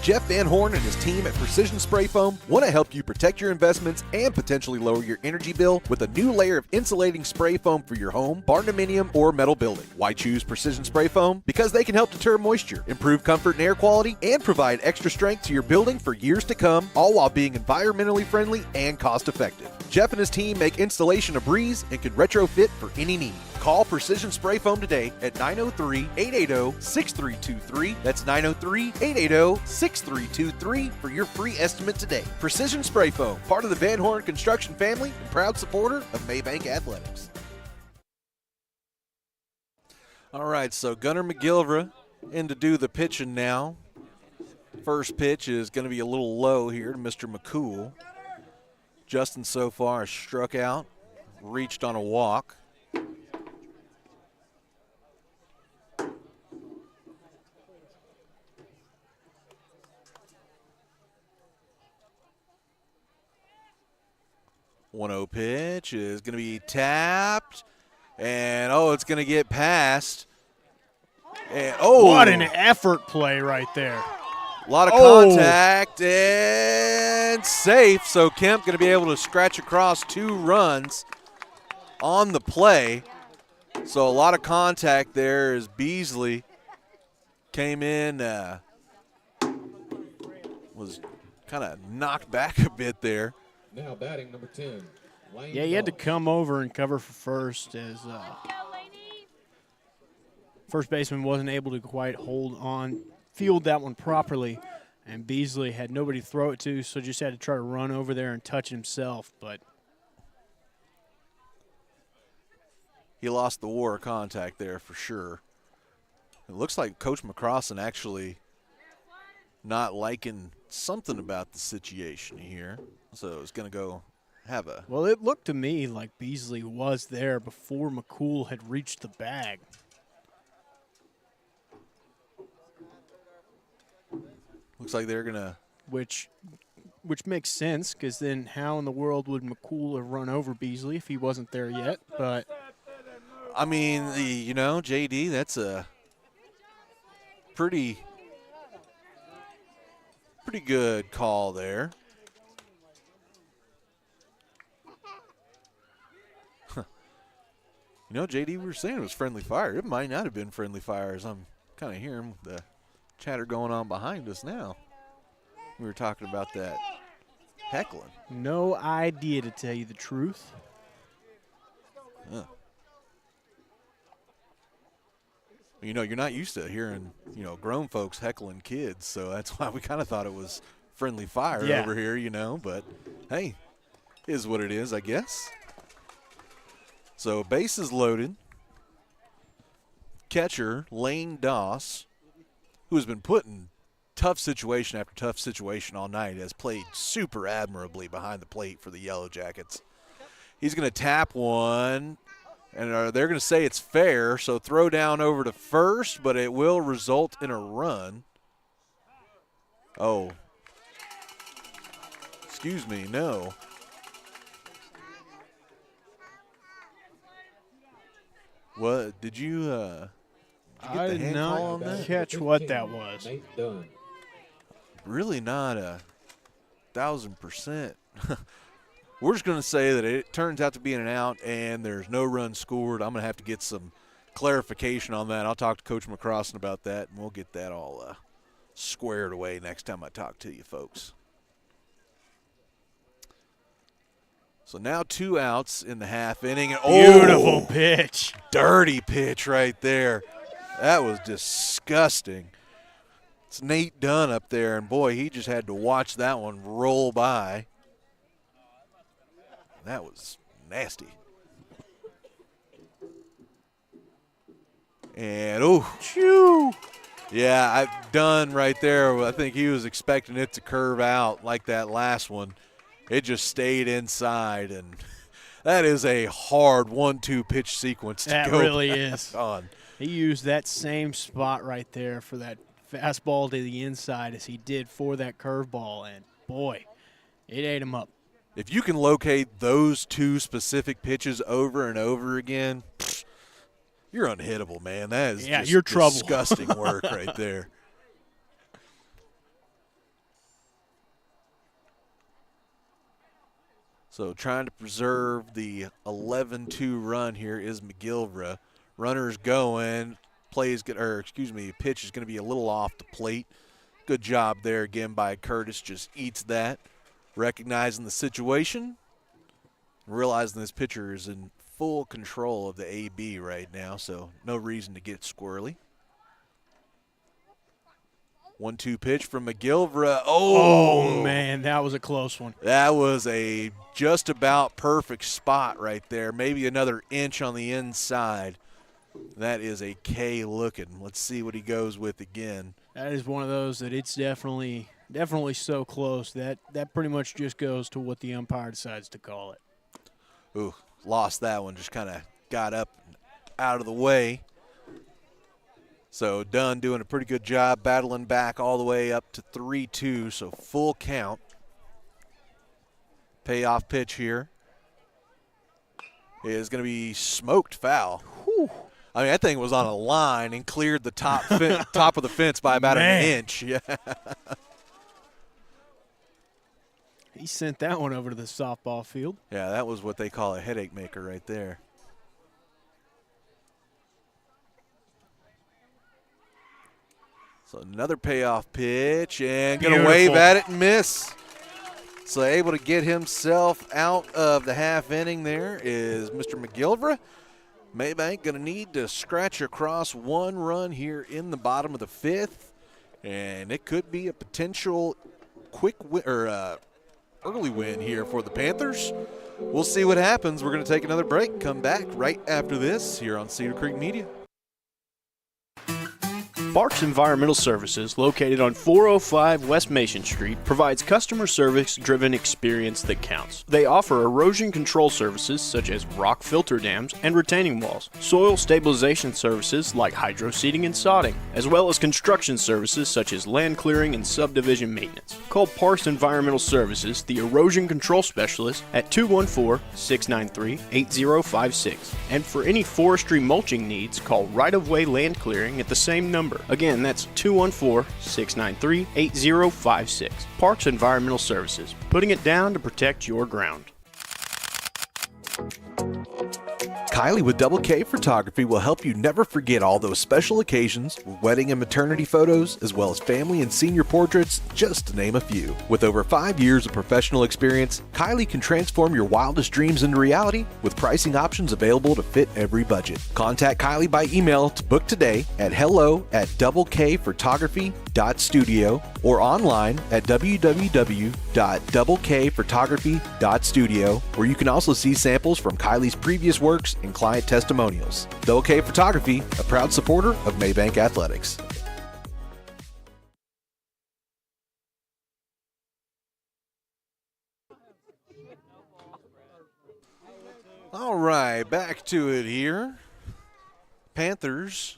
Jeff Van Horn and his team at Precision Spray Foam want to help you protect your investments and potentially lower your energy bill with a new layer of insulating spray foam for your home, barndominium, or metal building. Why choose Precision Spray Foam? Because they can help deter moisture, improve comfort and air quality, and provide extra strength to your building for years to come, all while being environmentally friendly and cost-effective. Jeff and his team make installation a breeze and can retrofit for any need. Call Precision Spray Foam today at 903-880-6323. That's 903-880-6323 for your free estimate today. Precision Spray Foam, part of the Van Horn Construction family and proud supporter of Mabank Athletics. All right, so Gunnar McGillivray in to do the pitching now. First pitch is going to be a little low here to Mr. McCool. Justin so far has struck out, reached on a walk. One-0 pitch is going to be tapped, and it's going to get past. And what an effort play right there. A lot of contact and safe. So Kemp going to be able to scratch across 2 runs on the play. So a lot of contact there as Beasley came in, was kind of knocked back a bit there. Now batting number 10. Lane Yeah, he had to Doss. come over and cover for first as first baseman wasn't able to quite field that one properly, and Beasley had nobody to throw it to, so just had to try to run over there and touch himself. But he lost the war of contact there for sure. It looks like Coach McCrossan actually not liking something about the situation here. So it's going to go have a. Well, it looked to me like Beasley was there before McCool had reached the bag. Looks like they're going to. Which makes sense, because then how in the world would McCool have run over Beasley if he wasn't there yet? But I mean, JD, that's a pretty good call there. JD, we were saying it was friendly fire. It might not have been friendly fire, as I'm kind of hearing the chatter going on behind us now. We were talking about that heckling. no idea, to tell you the truth. You're not used to hearing, grown folks heckling kids, so that's why we kind of thought it was friendly fire over here, but hey, is what it is, I guess. So base is loaded. Catcher Lane Doss, who has been put in tough situation after tough situation all night, has played super admirably behind the plate for the Yellow Jackets. He's going to tap one, and they're going to say it's fair, so throw down over to first, but it will result in a run. Oh. Excuse me, no. What did you get I the did hand call on not that? catch what that was. Nate Dunn. Really not 1,000%. We're just going to say that it turns out to be an out and there's no run scored. I'm going to have to get some clarification on that. I'll talk to Coach McCrossan about that, and we'll get that all squared away next time I talk to you folks. So now 2 outs in the half inning. Beautiful pitch. Dirty pitch right there. That was disgusting. It's Nate Dunn up there, and boy, he just had to watch that one roll by. That was nasty. And, yeah, Dunn right there, I think he was expecting it to curve out like that last one. It just stayed inside, and that is a hard 1-2 pitch sequence to That go really back is. on. He used that same spot right there for that fastball to the inside as he did for that curveball, and boy, it ate him up. If you can locate those 2 specific pitches over and over again, you're unhittable, man. That is just you're trouble. disgusting work right there. So trying to preserve the 11-2 run here is McGilvra. Runners going. Pitch is going to be a little off the plate. Good job there again by Curtis. Just eats that. Recognizing the situation. Realizing this pitcher is in full control of the AB right now, so no reason to get squirrely. 1-2 pitch from McGilvra. Oh, man, that was a close one. That was a just about perfect spot right there. Maybe another inch on the inside. That is a K looking. Let's see what he goes with again. That is one of those that it's definitely so close. That pretty much just goes to what the umpire decides to call it. Ooh, lost that one. Just kind of got up and out of the way. So Dunn doing a pretty good job battling back all the way up to 3-2, so full count. Payoff pitch here is going to be smoked foul. Whew. I mean, that thing was on a line and cleared the top of the fence by about an inch. Yeah. He sent that one over to the softball field. Yeah, that was what they call a headache maker right there. So another payoff pitch and going to wave at it and miss. So able to get himself out of the half inning there is Mr. McGilvra. Mabank going to need to scratch across one run here in the bottom of the fifth. And it could be a potential early win here for the Panthers. We'll see what happens. We're going to take another break. Come back right after this here on Cedar Creek Media. Parks Environmental Services, located on 405 West Mason Street, provides customer service-driven experience that counts. They offer erosion control services such as rock filter dams and retaining walls, soil stabilization services like hydro seeding and sodding, as well as construction services such as land clearing and subdivision maintenance. Call Parks Environmental Services, the erosion control specialist, at 214-693-8056. And for any forestry mulching needs, call Right-of-Way Land Clearing at the same number. Again, that's 214-693-8056. Parks Environmental Services, putting it down to protect your ground. Kylie with Double K Photography will help you never forget all those special occasions, wedding and maternity photos, as well as family and senior portraits, just to name a few. With over 5 years of professional experience, Kylie can transform your wildest dreams into reality with pricing options available to fit every budget. Contact Kylie by email to book today at hello@doubleKphotography.studio or online at www.doubleKphotography.studio, where you can also see samples from Kylie's previous works and client testimonials. Double K Photography, a proud supporter of Mabank Athletics. All right, back to it here. Panthers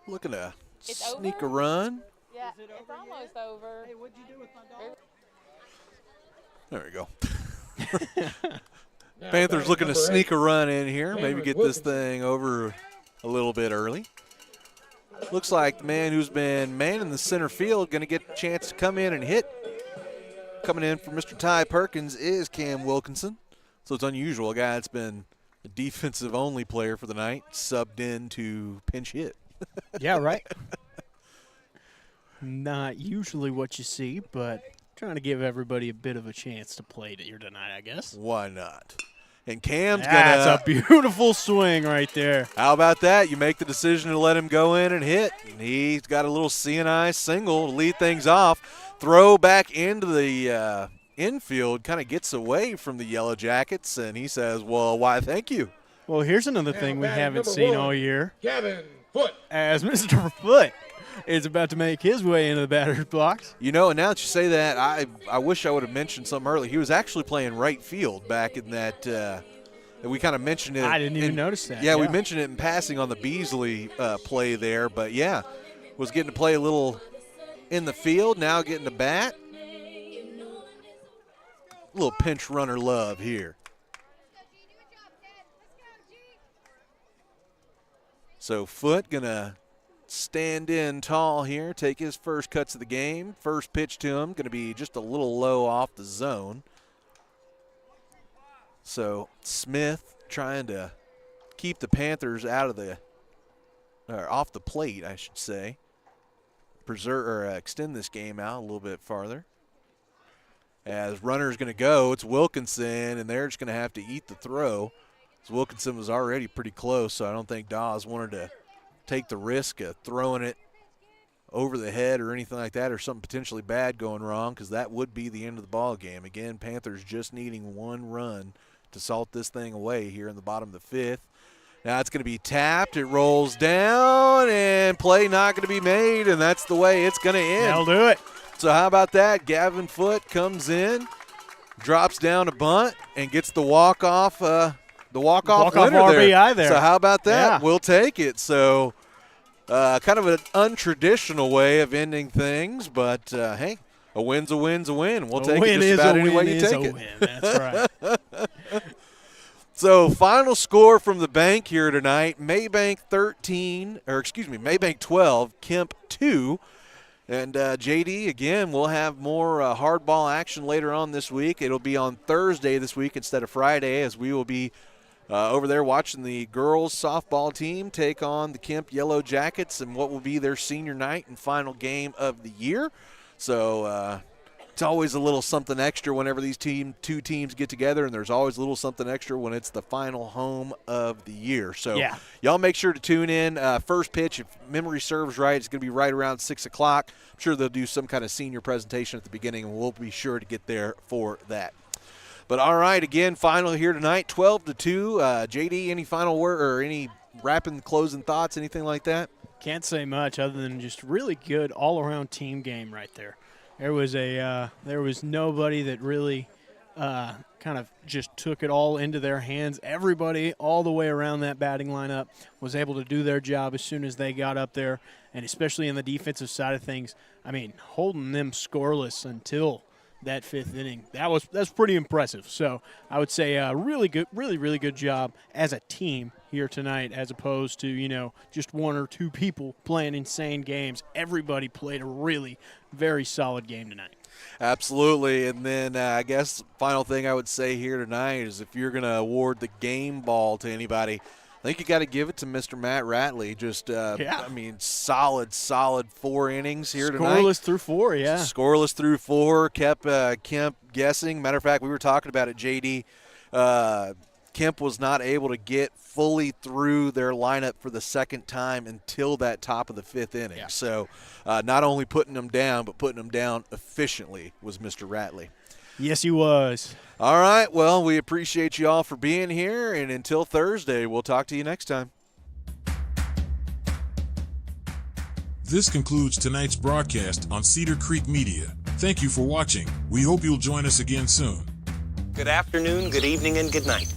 looking to sneak a run. Yeah, it's almost over. Hey, what'd you do with my dog? There we go. Panthers looking to sneak a run in here, maybe get this thing over a little bit early. Looks like the man who's been manning the center field going to get a chance to come in and hit. Coming in for Mr. Ty Perkins is Cam Wilkinson. So it's unusual. A guy that's been a defensive-only player for the night, subbed in to pinch hit. Yeah, right. Not usually what you see, but trying to give everybody a bit of a chance to play here tonight, I guess. Why not? And Cam's That's a beautiful swing right there. How about that? You make the decision to let him go in and hit. And he's got a little CNI single to lead things off. Throw back into the infield, kind of gets away from the Yellow Jackets, and he says, well, why, thank you. Well, here's another thing we haven't seen all year. Kevin Foote. As Mr. Foote is about to make his way into the batter's box. You know, and now that you say that, I wish I would have mentioned something earlier. He was actually playing right field back in that we kind of mentioned it. I didn't even notice that. Yeah, we mentioned it in passing on the Beasley play there. But, yeah, was getting to play a little in the field, now getting to bat. A little pinch runner love here. So Foote going to stand in tall here, take his first cuts of the game. First pitch to him, going to be just a little low off the zone. So Smith trying to keep the Panthers out of the or off the plate, I should say. Extend this game out a little bit farther. As runner's going to go, it's Wilkinson, and they're just going to have to eat the throw. As Wilkinson was already pretty close, so I don't think Dawes wanted to take the risk of throwing it over the head or anything like that, or something potentially bad going wrong, because that would be the end of the ball game. Again, Panthers just needing one run to salt this thing away here in the bottom of the fifth. Now it's going to be tapped. It rolls down, and play not going to be made, and that's the way it's going to end. That'll do it. So how about that? Gavin Foote comes in, drops down a bunt, and gets the walk-off winner RBI there. So how about that? Yeah. We'll take it. So kind of an untraditional way of ending things, but hey, a win's a win's a win. We'll take it just about any way you take it. That's right. So final score from the bank here tonight, Mabank 12, Kemp 2. And JD, again, we'll have more hardball action later on this week. It'll be on Thursday this week instead of Friday, as we will be over there watching the girls softball team take on the Kemp Yellow Jackets and what will be their senior night and final game of the year. So it's always a little something extra whenever these two teams get together, and there's always a little something extra when it's the final home of the year. So y'all make sure to tune in. First pitch, if memory serves right, it's going to be right around 6 o'clock. I'm sure they'll do some kind of senior presentation at the beginning, and we'll be sure to get there for that. But all right, again, final here tonight, 12-2. JD, any final word or any wrapping, closing thoughts, anything like that? Can't say much other than just really good all-around team game right there. There was nobody that really kind of just took it all into their hands. Everybody all the way around that batting lineup was able to do their job as soon as they got up there, and especially in the defensive side of things. I mean, holding them scoreless until that fifth inning, that's pretty impressive. So I would say really good job as a team here tonight, as opposed to just one or two people playing insane games. Everybody played a really very solid game tonight. Absolutely. And then I guess final thing I would say here tonight is if you're going to award the game ball to anybody, I think you got to give it to Mr. Matt Ratley. Just, I mean, solid 4 innings here tonight. Scoreless through 4, yeah. Scoreless through 4. Kept Kemp guessing. Matter of fact, we were talking about it, JD. Kemp was not able to get fully through their lineup for the second time until that top of the fifth inning. Yeah. So not only putting them down, but putting them down efficiently was Mr. Ratley. Yes, he was. All right, well, we appreciate you all for being here, and until Thursday, we'll talk to you next time. This concludes tonight's broadcast on Cedar Creek Media. Thank you for watching. We hope you'll join us again soon. Good afternoon, good evening, and good night.